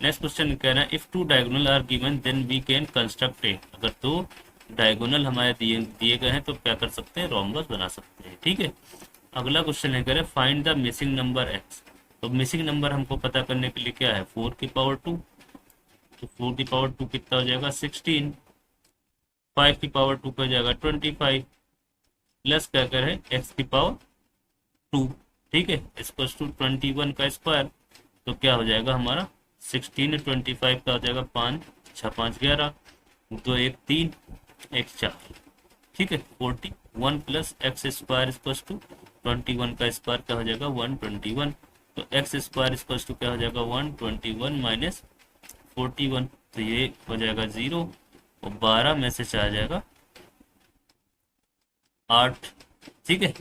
Speaker 2: नेक्स्ट क्वेश्चन कह रहा है if two diagonal are given then we can construct a. अगर दो डायगोनल हमारे दिए गए हैं तो क्या कर सकते हैं? रोम्बस बना सकते हैं। ठीक है, अगला क्वेश्चन है, कह रहे find the missing number x. तो मिसिंग नंबर हमको पता करने के लिए क्या है? 4⁻²। तो 4⁻² कितना हो जाएगा? 16। 5⁻² का हो जाएगा 25, प्लस क्या कर है? x⁻²। ठीक है, इक्वल्स टू 21 का स्क्वायर। तो क्या हो जाएगा हमारा? 16 25 का हो जाएगा 5 6 5 11, 2 1 3 1 4। ठीक है, 41 plus x square equals to 21 का स्क्वायर क्या हो जाएगा? 121। तो x स्क्वायर इक्वल्स टू क्या हो जाएगा? 121 - 41। तो ये हो जाएगा 0, और 12 में से आ जाएगा 8। ठीक है,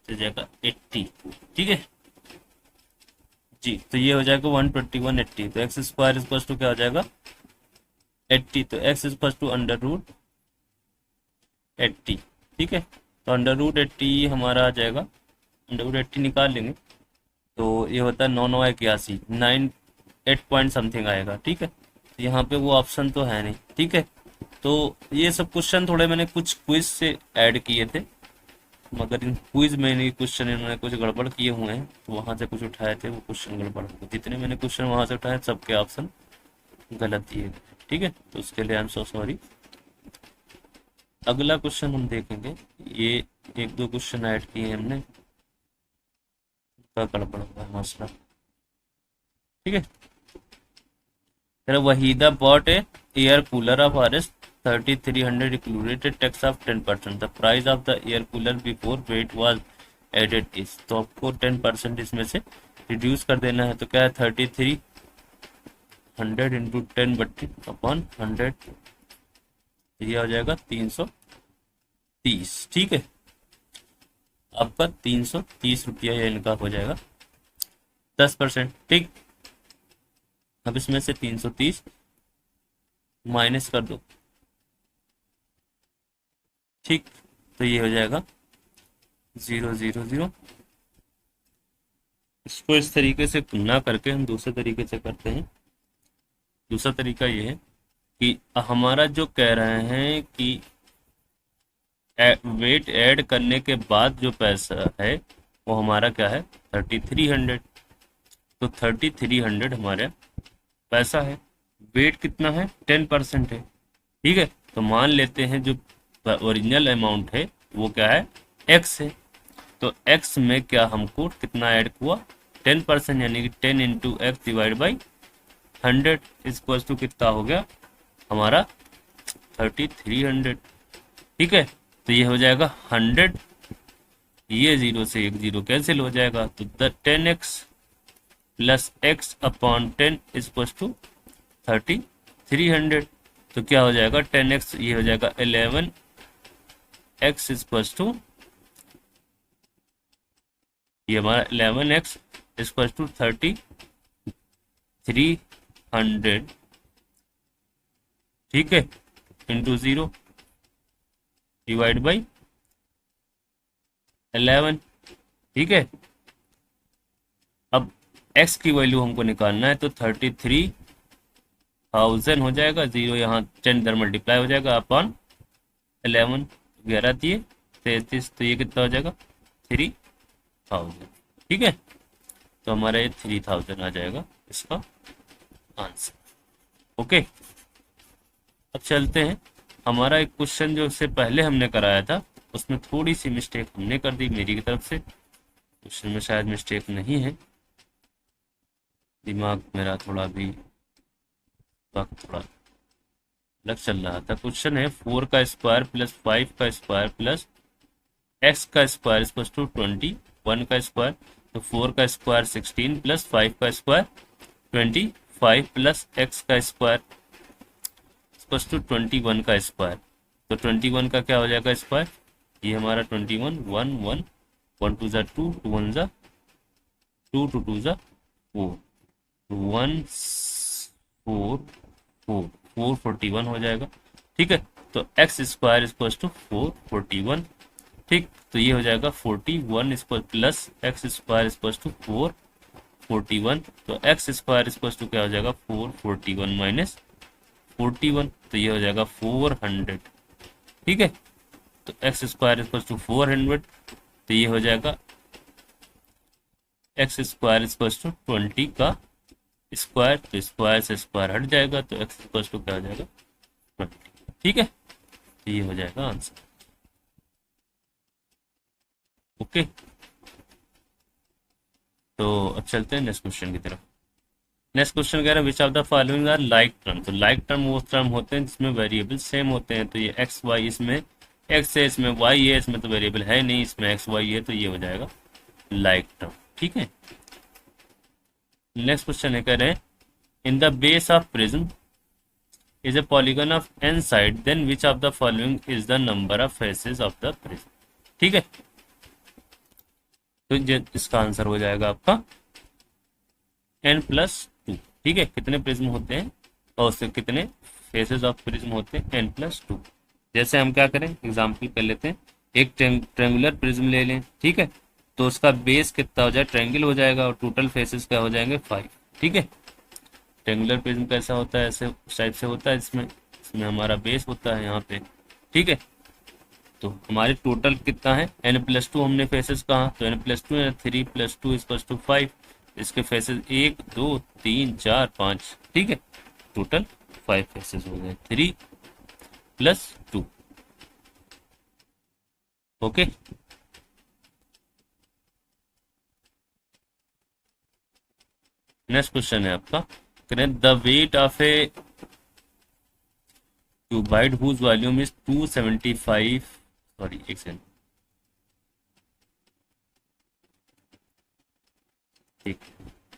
Speaker 2: तो जाएगा 80। ठीक है जी, तो ये हो जाएगा 121 80। तो एक्स स्क्वायर इक्वल्स टू क्या हो जाएगा? 80। तो एक्स इक्वल्स टू √80। ठीक है, तो √80 हमारा आ जाएगा, √80 निकाल लेंगे तो ये होता है 9 9 81, 8 पॉइंट समथिंग आएगा। ठीक है, तो यहाँ पे वो ऑप्शन तो है नहीं। ठीक है, तो ये सब क्वेश्चन थोड़े मैंने कुछ क्विज से ऐड किए थे, मगर इन क्विज में ये क्वेश्चन इन्होंने कुछ गड़बड़ किए हुए हैं, तो वहां से कुछ उठाए थे वो क्वेश्चन गड़बड़, तो जितने मैंने क्वेश्चन वहां से उठाए सबके ऑप्शन गलत दिए गए। ठीक है, तो उसके लिए आई एम सो सॉरी। अगला क्वेश्चन हम देखेंगे, ये एक दो क्वेश्चन ऐड किए हमने, उनका गड़बड़ हुआ है मसला। ठीक है, फिर Waheeda bought a air cooler of RS 3300 included tax of 10%, the price of the air cooler before VAT was added is, तो आपको 10% इसमें से रिड्यूस कर देना है, तो क्या है 3300 इंटू 10 बट्टी अपॉन 100, ये हो जाएगा 330। ठीक है, आपका 330 रुपया या इनका हो जाएगा 10%। ठीक, अब इसमें से 330 माइनस कर दो। ठीक, तो ये हो जाएगा 000। इसको इस तरीके से ना करके हम दूसरे तरीके से करते हैं। दूसरा तरीका ये है कि हमारा जो कह रहे हैं कि वेट ऐड करने के बाद जो पैसा है वो हमारा क्या है 3300, तो 3300 हमारे पैसा है, वेट कितना है 10% है। ठीक है, तो मान लेते हैं जो ओरिजिनल अमाउंट है वो क्या है x है, तो x में क्या हमको कितना ऐड हुआ 10%, यानी कि 10 into X divide by 100 equal to कितना हो गया हमारा 3300। ठीक है, तो ये हो जाएगा 100, ये 0 से 1 0 कैंसिल हो जाएगा, तो the 10x plus x upon 10 equal to 3300, तो क्या हो जाएगा 10x, ये हो जाएगा 11x इक्वल टू, ये हमारा 11x इक्वल टू 3300। ठीक है, इंटू 0 डिवाइड बाई 11। ठीक है, अब x की वैल्यू हमको निकालना है, तो 33,000 हो जाएगा, 0 यहाँ 10 इधर मल्टीप्लाई हो जाएगा अपॉन 11, 11 दिए 33, तो ये कितना हो जाएगा 3000। ठीक है, तो हमारा ये 3000 आ जाएगा इसका आंसर। ओके, अब चलते हैं, हमारा एक क्वेश्चन जो उससे पहले हमने कराया था उसमें थोड़ी सी मिस्टेक हमने कर दी मेरी की तरफ से, क्वेश्चन में शायद मिस्टेक नहीं है, दिमाग मेरा थोड़ा भी वक्त थोड़ा अलग चल रहा था। क्वेश्चन है 4 का स्क्वायर प्लस 5 का स्क्वायर प्लस x का स्क्वायर इक्वल टू 21 का स्क्वायर, तो 4 का स्क्वायर 16 प्लस 5 का स्क्वायर 25 प्लस x का स्क्वायर इक्वल टू 21 का स्क्वायर, तो 21 का क्या हो जाएगा स्क्वायर, ये हमारा 21 1 1 1 2 जा 2 2 1 जा 2 2 2 जा 4 1 4 4 441 हो जाएगा। ठीक है, तो एक्स स्क्वायर इक्वल टू 441। ठीक, तो ये हो जाएगा 41 equal plus X square equal to 441, तो एक्स स्क्वायर इक्वल टू क्या हो जाएगा 441 माइनस 41, तो ये हो जाएगा 400। ठीक है, तो एक्स स्क्वायर इक्वल टू 400, तो ये हो जाएगा एक्स स्क्वायर इक्वल टू 20 का स्क्वायर, तो स्क्वायर से स्क्वायर हट जाएगा, तो एक्स इक्वल टू क्या हो जाएगा 20। ठीक है, तो ये हो जाएगा आंसर। ओके, तो अब चलते हैं नेक्स्ट क्वेश्चन की तरफ। नेक्स्ट क्वेश्चन कह रहा है which of the following are like term, तो लाइक टर्म वो टर्म होते हैं जिसमें वेरिएबल सेम होते हैं, तो ये एक्स वाई, इसमें एक्स है इसमें वाई है, इसमें तो वेरिएबल है नहीं, इसमें एक्स वाई है, तो ये हो जाएगा लाइक टर्म। ठीक है, नेक्स्ट क्वेश्चन है कह रहे हैं in the base of prism is a polygon of n side, then which of the following is the number of faces of the prism. ठीक है, तो इसका आंसर हो जाएगा आपका n+2। ठीक है, कितने प्रिज्म होते हैं और उससे कितने फेसेस ऑफ प्रिज्म होते हैं n+2। जैसे हम क्या करें, एग्जाम्पल कर लेते हैं, एक ट्रेंगुलर प्रिज्म ले लें। ठीक है, तो उसका बेस कितना हो जाए ट्रायंगल हो जाएगा और टोटल फेसेस क्या हो जाएंगे 5। ठीक है, ट्रायंगुलर प्रिज्म कैसा होता है, ऐसे टाइप से होता है, इसमें हमारा बेस होता है यहाँ पे। ठीक है, तो हमारे टोटल कितना है, n+2 हमने फेसेस कहा, तो n+2 है 3 + 2 = 5। इसके फेसेस 1 2 3 4 5, ठीक है, टोटल 5 फेसेस हो गए, 3 + 2। ओके, नेक्स्ट क्वेश्चन है आपका, the weight of a cuboid whose volume is 275, sorry एक सेकंड, ठीक,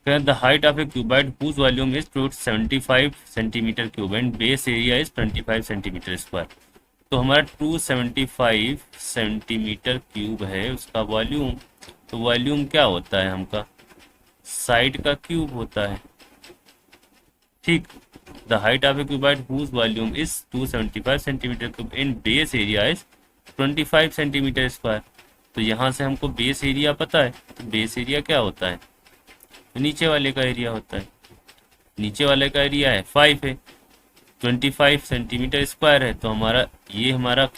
Speaker 2: the height of a cuboid whose volume is 275 centimetre cube and base area is 25 centimetre square. तो हमारा 275 सेंटीमीटर क्यूब है उसका वॉल्यूम, तो वॉल्यूम क्या होता है हमका, साइड का क्यूब होता है, ठीक। The height of a cuboid whose volume is 275 centimetre cube in base area is 25 centimetre square. तो यहाँ से हमको बेस एरिया पता है, तो बेस एरिया क्या होता है, तो नीचे वाले का एरिया होता है, नीचे वाले का एरिया है 5 है, 25 सेंटीमीटर स्क्वायर है, तो हमारा ये हमारा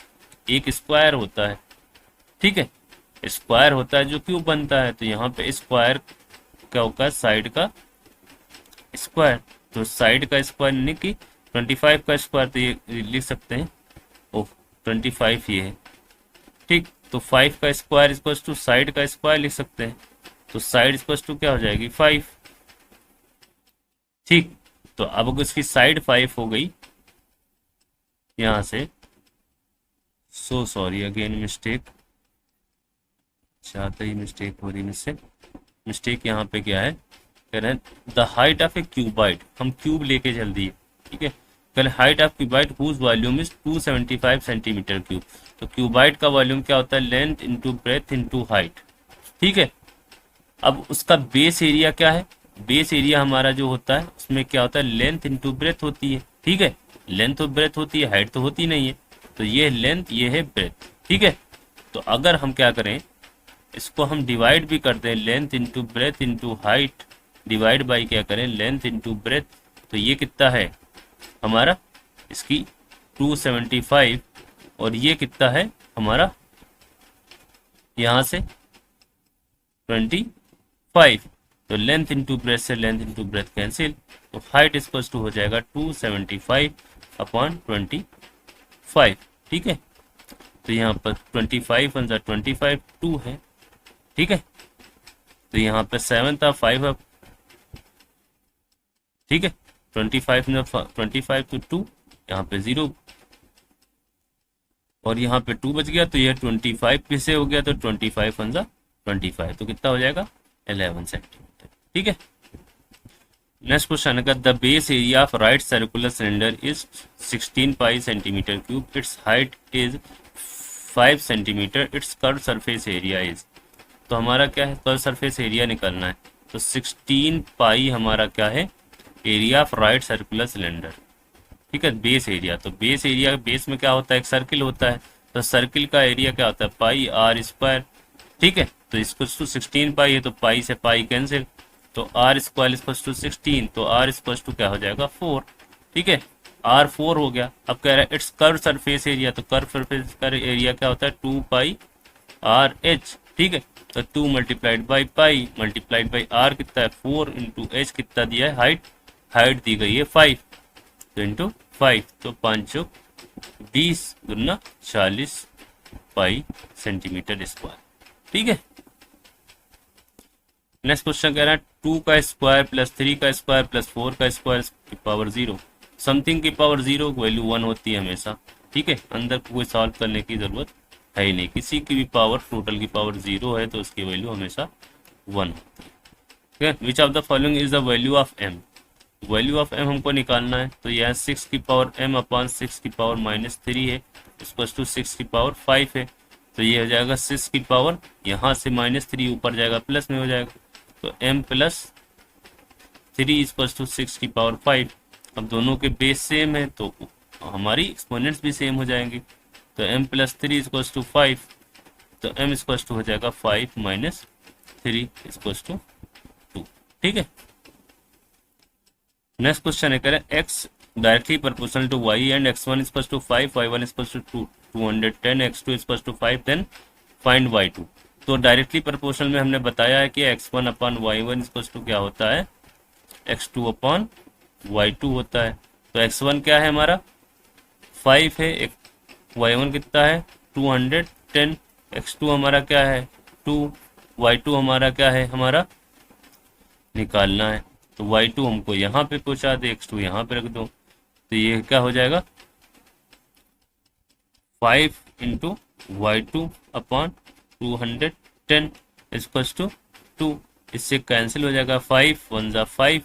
Speaker 2: एक स्क्वायर होता है, ठीक है, स्क्वायर होता है जो क्यूब बनता है, तो यहाँ पे स्क्वायर क्या होगा, साइड का स्क्वायर, तो साइड का स्क्वायर यानी कि 25 का स्क्वायर, तो ये लिख सकते हैं, ओह 25 ये है, ठीक, तो 5 का स्क्वायर इक्वल्स टू साइड का स्क्वायर लिख सकते हैं, तो साइड इक्वल्स टू क्या हो जाएगी 5, ठीक। तो अब उसकी साइड 5 हो गई यहां से, सो सॉरी अगेन मिस्टेक, चाहते ही मिस्टेक हो रही मुझसे, मिस्टेक यहाँ पे क्या है, कह रहे हैं the height of a cuboid, हम क्यूब लेके चल दिए, ठीक है, कह रहे height of cuboid whose volume is 275 centimetre cube. तो क्यूबाइड का वॉल्यूम क्या होता है, length into breadth into height, ठीक है। अब उसका बेस एरिया क्या है, बेस एरिया हमारा जो होता है उसमें क्या होता है, लेंथ इंटू ब्रेथ होती है, ठीक है, लेंथ और ब्रेथ होती है, हाइट तो होती नहीं है, तो ये लेंथ ये है ब्रेथ, ठीक है। तो अगर हम क्या करें, इसको हम डिवाइड भी कर दें, length into breadth into height divide by क्या करें, लेंथ इंटू ब्रेथ, तो ये कितना है हमारा, इसकी 275, और ये कितना है हमारा यहाँ से 25, तो लेंथ इंटू ब्रेथ से लेंथ इंटू ब्रेथ कैंसिल, तो हाइट इक्वल टू हो जाएगा 275/25, ठीक है। तो यहाँ पर 25 × 25 2 है, ठीक है, तो यहाँ पे 7 था 5 अब, ठीक है, 25 × 25 तो 2, यहाँ पे 0, और यहाँ पे 2 बच गया, तो यह 25 पे से हो गया, तो 25 × 25 तो कितना हो जाएगा 11 सेंटीमीटर, ठीक है। नेक्स्ट क्वेश्चन है, the base area of right circular cylinder is 16 pi centimetre cube, it's height is 5 centimetre, it's curve surface area is. तो हमारा क्या है, कर्व सरफेस एरिया निकालना है, तो 16 पाई हमारा क्या है, area of right circular cylinder, ठीक है, बेस एरिया। तो बेस एरिया, बेस में क्या होता है, एक सर्किल होता है, तो सर्किल का एरिया क्या होता है, पाई आर स्क्वायर, ठीक है। तो इसको 16 पाई है, तो पाई से पाई कैंसिल, तो आर स्क्वायर इक्वल टू 16, तो आर इक्वल टू क्या हो जाएगा 4, ठीक है, आर 4 हो गया। अब कह रहा है इट्स कर्व सरफेस एरिया, तो कर्व सरफेस का एरिया क्या होता है 2 पाई आर एच, ठीक है, तो 2 multiplied by pi multiplied by R कितना है 4 इंटू एच कितना दिया है, हाइट, हाइट दी गई है 5, तो इंटू 5, तो 5 चौक 20 गुना 40 पाई सेंटीमीटर स्क्वायर, ठीक है। नेक्स्ट क्वेश्चन कह रहा है 2 का स्क्वायर प्लस 3 का स्क्वायर प्लस 4 का स्क्वायर की पावर 0, समथिंग की पावर 0 वैल्यू 1 होती है हमेशा, ठीक है, अंदर कोई सॉल्व करने की जरूरत है ही नहीं, किसी की भी पावर, टोटल की पावर 0 है तो उसकी वैल्यू हमेशा 1 होती है। Which of the following is the value of m, value of m हमको निकालना है, तो यह 6 की पावर m अपॉन 6 की पावर -3 है, इक्वल टू 6 की पावर 5 है, तो ये हो जाएगा 6 की पावर, यहाँ से -3 ऊपर जाएगा प्लस में हो जाएगा, तो m + 3 इक्वल टू 6 की पावर 5। अब दोनों के बेस सेम है तो हमारी एक्सपोनेंट्स भी सेम हो जाएंगे, तो m + 3 इक्वल टू 5, तो m इक्वल टू हो जाएगा 5 - 3 इक्वल टू 2, ठीक है। नेक्स्ट क्वेश्चन है, करें x directly proportional to y and x1 is equal to 5, y1 is equal to 210, x2 is equal to 5, then find y2। तो डायरेक्टली प्रोपोर्शनल में हमने बताया है कि x1 upon y1 is equal to क्या होता है, x2 अपॉन y2 होता है। तो x1 क्या है हमारा 5 है, y1 कितना है 210, x2 हमारा क्या है 2, y2 हमारा क्या है हमारा निकालना है। तो y2 हमको यहाँ पे पहुंचा दे, x2 यहाँ पे रख दो, तो ये क्या हो जाएगा 5 into y2 upon 210 equals to 2। इससे कैंसिल हो जाएगा, 5 1 जा 5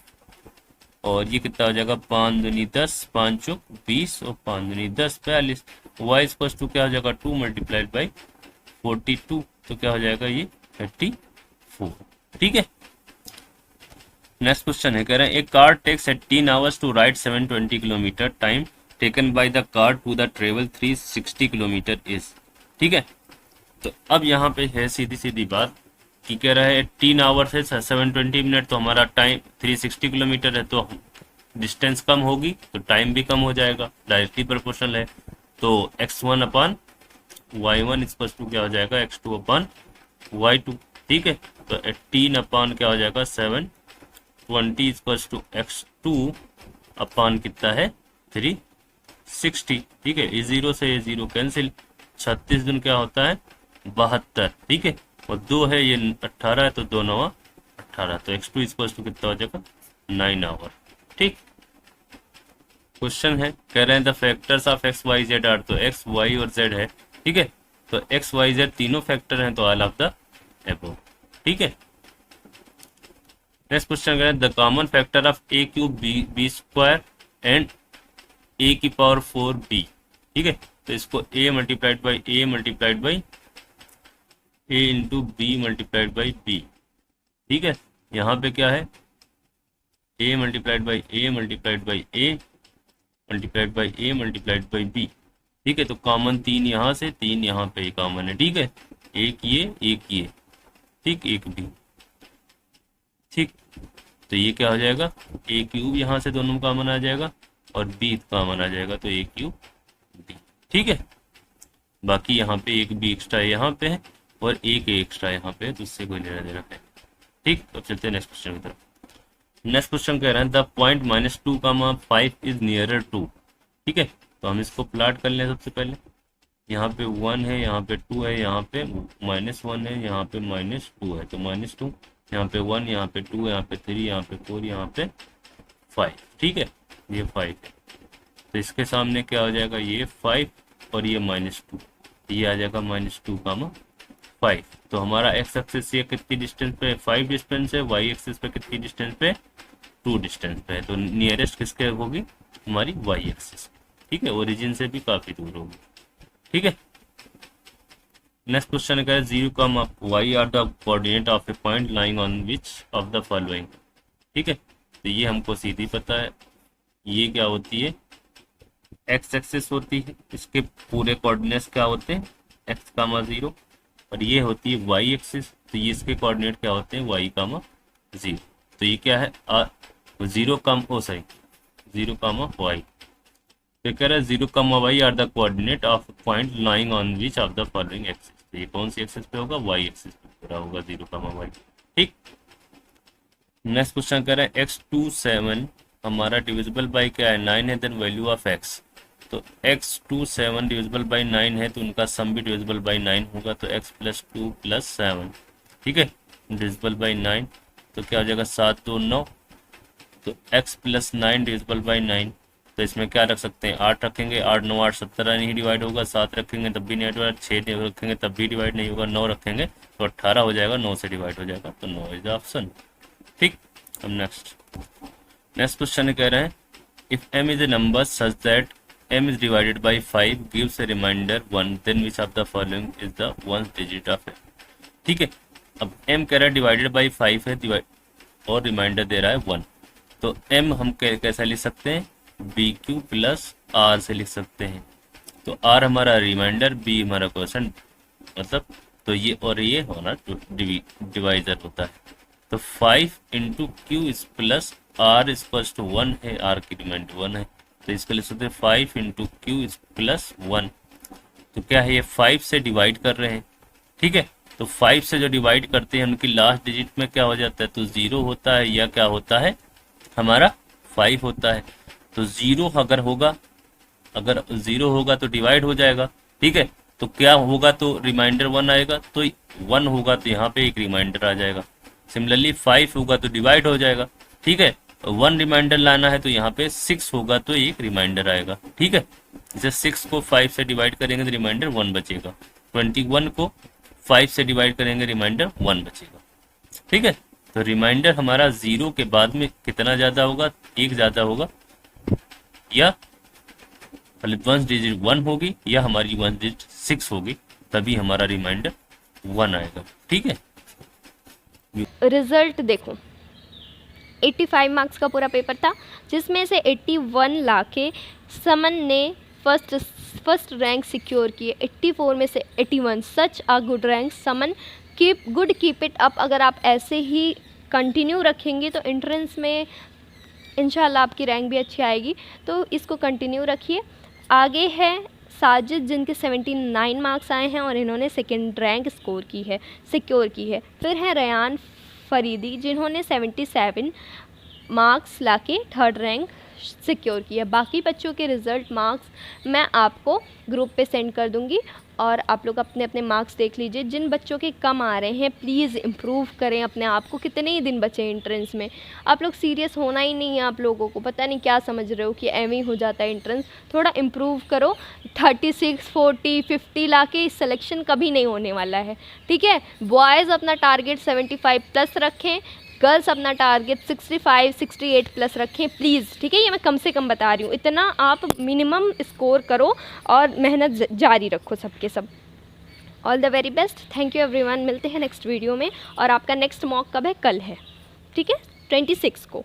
Speaker 2: और ये कितना हो जाएगा 5 दूनी 10, 5 चौक 20 और 5 दूनी 10 42। y इक्वल्स टू क्या हो जाएगा 2 मल्टीप्लाइड बाई 42, तो क्या हो जाएगा ये 34। ठीक है, नेक्स्ट क्वेश्चन है, कह रहे हैं a car takes 18 hours to ride 720 kilometre, time taken by the car to the travel 360 kilometre is. ठीक है, तो अब यहाँ पे है सीधी सीधी बात कि कह रहा है 18 आवर्स है 720 मिनट, तो हमारा टाइम 360 किलोमीटर है, तो डिस्टेंस कम होगी तो टाइम भी कम हो जाएगा, डायरेक्टली प्रोपोर्शनल है। तो x1 upon y1 equal to क्या हो जाएगा x2 अपॉन y2। ठीक है, तो 18 अपॉन क्या हो जाएगा 720 इक्वल टू x2 अपॉन कितना है 360। ठीक है, ये जीरो से ये जीरो कैंसिल, 36 दिन क्या होता है 72। ठीक है, और 2 है ये 18 है, तो 2 9 18, तो x2 इक्वल टू कितना हो जाएगा 9 आवर। ठीक, क्वेश्चन है, कह रहे हैं the factors of X Y Z are, तो एक्स वाई और जेड है। ठीक है, तो एक्स वाई जेड तीनों फैक्टर हैं, तो ऑल ऑफ द एबोव। ठीक है, नेक्स्ट क्वेश्चन कह रहे हैं the common factor of a cube b square and a की पावर 4b। ठीक है, तो इसको a multiplied by a multiplied by a into b multiplied by b। ठीक है, यहाँ पे क्या है a multiplied by a multiplied by a multiplied by a multiplied by b। ठीक है, तो कॉमन 3 यहाँ से 3 यहाँ पे कॉमन है। ठीक है, एक ये ठीक, एक भी। ठीक, तो ये क्या हो जाएगा a क्यूब यहाँ से दोनों कॉमन आ जाएगा और b कॉमन आ जाएगा, तो a क्यूब b। ठीक है, बाकी यहाँ पे एक b एक्स्ट्रा यहाँ पे है और एक एक्स्ट्रा यहाँ पे है, तो उससे कोई लेना देना है। ठीक, अब चलते हैं नेक्स्ट क्वेश्चन की तरफ। नेक्स्ट क्वेश्चन कह रहा है the point -2, 5 is nearer to. ठीक है, तो हम इसको प्लॉट कर लें। सबसे पहले यहाँ पे 1 है, यहाँ पे 2 है, यहाँ पे -1 है, यहाँ पे -2 है, तो -2, यहाँ पे 1, यहाँ पे 2, यहाँ पे 3, यहाँ पे 4, यहाँ पे 5। ठीक है, ये 5 है, तो इसके सामने क्या हो जाएगा ये 5 और ये -2, ये आ जाएगा -2, 5। तो हमारा एक्स एक्सिस से कितनी डिस्टेंस पे 5 डिस्टेंस है, वाई एक्सिस पे कितनी डिस्टेंस पे 2 डिस्टेंस पे है, तो नियरेस्ट किसके होगी हमारी वाई एक्सिस। ठीक है, ओरिजिन से भी काफी दूर होगी। ठीक है, नेक्स्ट क्वेश्चन है 0, y are the coordinate of a point lying on which of the following. ठीक है, तो ये हमको सीधी पता है, ये क्या होती है एक्स एक्सिस होती है, इसके पूरे कोऑर्डिनेट्स क्या होते हैं x, 0, और ये होती है y एक्सिस, तो ये इसके कोऑर्डिनेट क्या होते हैं y, 0। तो ये क्या है 0, y। तो कह रहा है 0, y are the coordinate of point lying on which of the following axis. तो ये कौन सी एक्सिस पे होगा y एक्सिस पे पूरा होगा 0, y। ठीक, नेक्स्ट क्वेश्चन कह रहा है x27 हमारा डिविजिबल बाय क्या है 9 है, देन वैल्यू ऑफ x। तो x27 डिविजिबल बाय 9 है, तो उनका सम भी डिविजिबल बाय 9 होगा, तो x + 2 + 7। ठीक है, डिविजिबल बाय 9, तो क्या हो जाएगा 7 2 9, तो x + 9 डिविजिबल बाय 9, तो इसमें क्या रख सकते हैं 8 रखेंगे, 8 9 8 17 नहीं डिवाइड होगा, 7 रखेंगे तब भी नहीं डिवाइड, 6 रखेंगे तब भी डिवाइड नहीं होगा, 9 रखेंगे तो 18 हो जाएगा, 9 से डिवाइड हो जाएगा, तो 9 इज द ऑप्शन। ठीक, अब नेक्स्ट क्वेश्चन कह रहे हैं if m is a number such that m is divided by 5 gives a remainder 1, then which of the following is the 1st digit of m। ठीक है, अब m कह रहा है डिवाइडेड बाई 5 है और रिमाइंडर दे रहा है 1, तो m हम कैसा लिख सकते हैं BQ + R से लिख सकते हैं, तो R हमारा रिमाइंडर, B हमारा क्वेश्चन मतलब, तो ये और ये होना डिवाइजर होता है, तो 5 × Q + R = 1 है, R की रिमाइंडर 1 है, तो इसको लिख सकते हैं 5 इंटू क्यू प्लस 1। तो क्या है, ये 5 से डिवाइड कर रहे हैं, ठीक है। तो 5 से जो डिवाइड करते हैं उनकी लास्ट डिजिट में क्या हो जाता है, तो 0 होता है या क्या होता है हमारा 5 होता है। तो 0 अगर 0 होगा तो डिवाइड हो जाएगा, ठीक है। तो क्या होगा, तो रिमाइंडर 1 आएगा, तो 1 होगा तो यहाँ पे एक रिमाइंडर आ जाएगा। सिमिलरली 5 होगा तो डिवाइड हो जाएगा, ठीक है। 1 रिमाइंडर लाना है तो यहाँ पे 6 होगा तो एक रिमाइंडर आएगा, ठीक है। जैसे 6 को 5 से डिवाइड करेंगे तो रिमाइंडर 1 बचेगा, 21 को 5 से डिवाइड करेंगे रिमाइंडर 1 बचेगा, ठीक है। तो रिमाइंडर हमारा 0 के बाद में कितना ज़्यादा होगा, 1 ज़्यादा होगा, या वन डिजिट 1 होगी या हमारी वन डिजिट 6 होगी, तभी हमारा रिमाइंडर 1 आएगा, ठीक है।
Speaker 1: रिजल्ट देखो, 85 मार्क्स का पूरा पेपर था, जिसमें से 81 लाके समन ने फर्स्ट रैंक सिक्योर किए। 84 में से 81, such a good rank someone. Keep it up. अगर आप ऐसे ही कंटिन्यू रखेंगे तो एंट्रेंस में इंशाल्लाह आपकी रैंक भी अच्छी आएगी, तो इसको कंटिन्यू रखिए। आगे है साजिद, जिनके 79 मार्क्स आए हैं और इन्होंने सेकंड रैंक सिक्योर की है। फिर है रेयान फरीदी, जिन्होंने 77 मार्क्स लाके थर्ड रैंक सिक्योर किया। बाकी बच्चों के रिज़ल्ट मार्क्स मैं आपको ग्रुप पे सेंड कर दूंगी और आप लोग अपने अपने मार्क्स देख लीजिए। जिन बच्चों के कम आ रहे हैं प्लीज़ इम्प्रूव करें अपने आप को। कितने ही दिन बचे एंट्रेंस में, आप लोग सीरियस होना ही नहीं है। आप लोगों को पता नहीं क्या समझ रहे हो कि एम ही हो जाता है एंट्रेंस। थोड़ा इम्प्रूव करो। 36, 40, 50 लाके सिलेक्शन कभी नहीं होने वाला है, ठीक है। बॉयज़ अपना टारगेट 75 प्लस रखें, गर्ल्स अपना टारगेट 65, 68 प्लस रखें प्लीज़, ठीक है। ये मैं कम से कम बता रही हूँ, इतना आप मिनिमम स्कोर करो और मेहनत जारी रखो सबके सब। All the very best, thank you everyone. मिलते हैं नेक्स्ट वीडियो में। और आपका नेक्स्ट मॉक कब है, कल है, ठीक है, 26 को।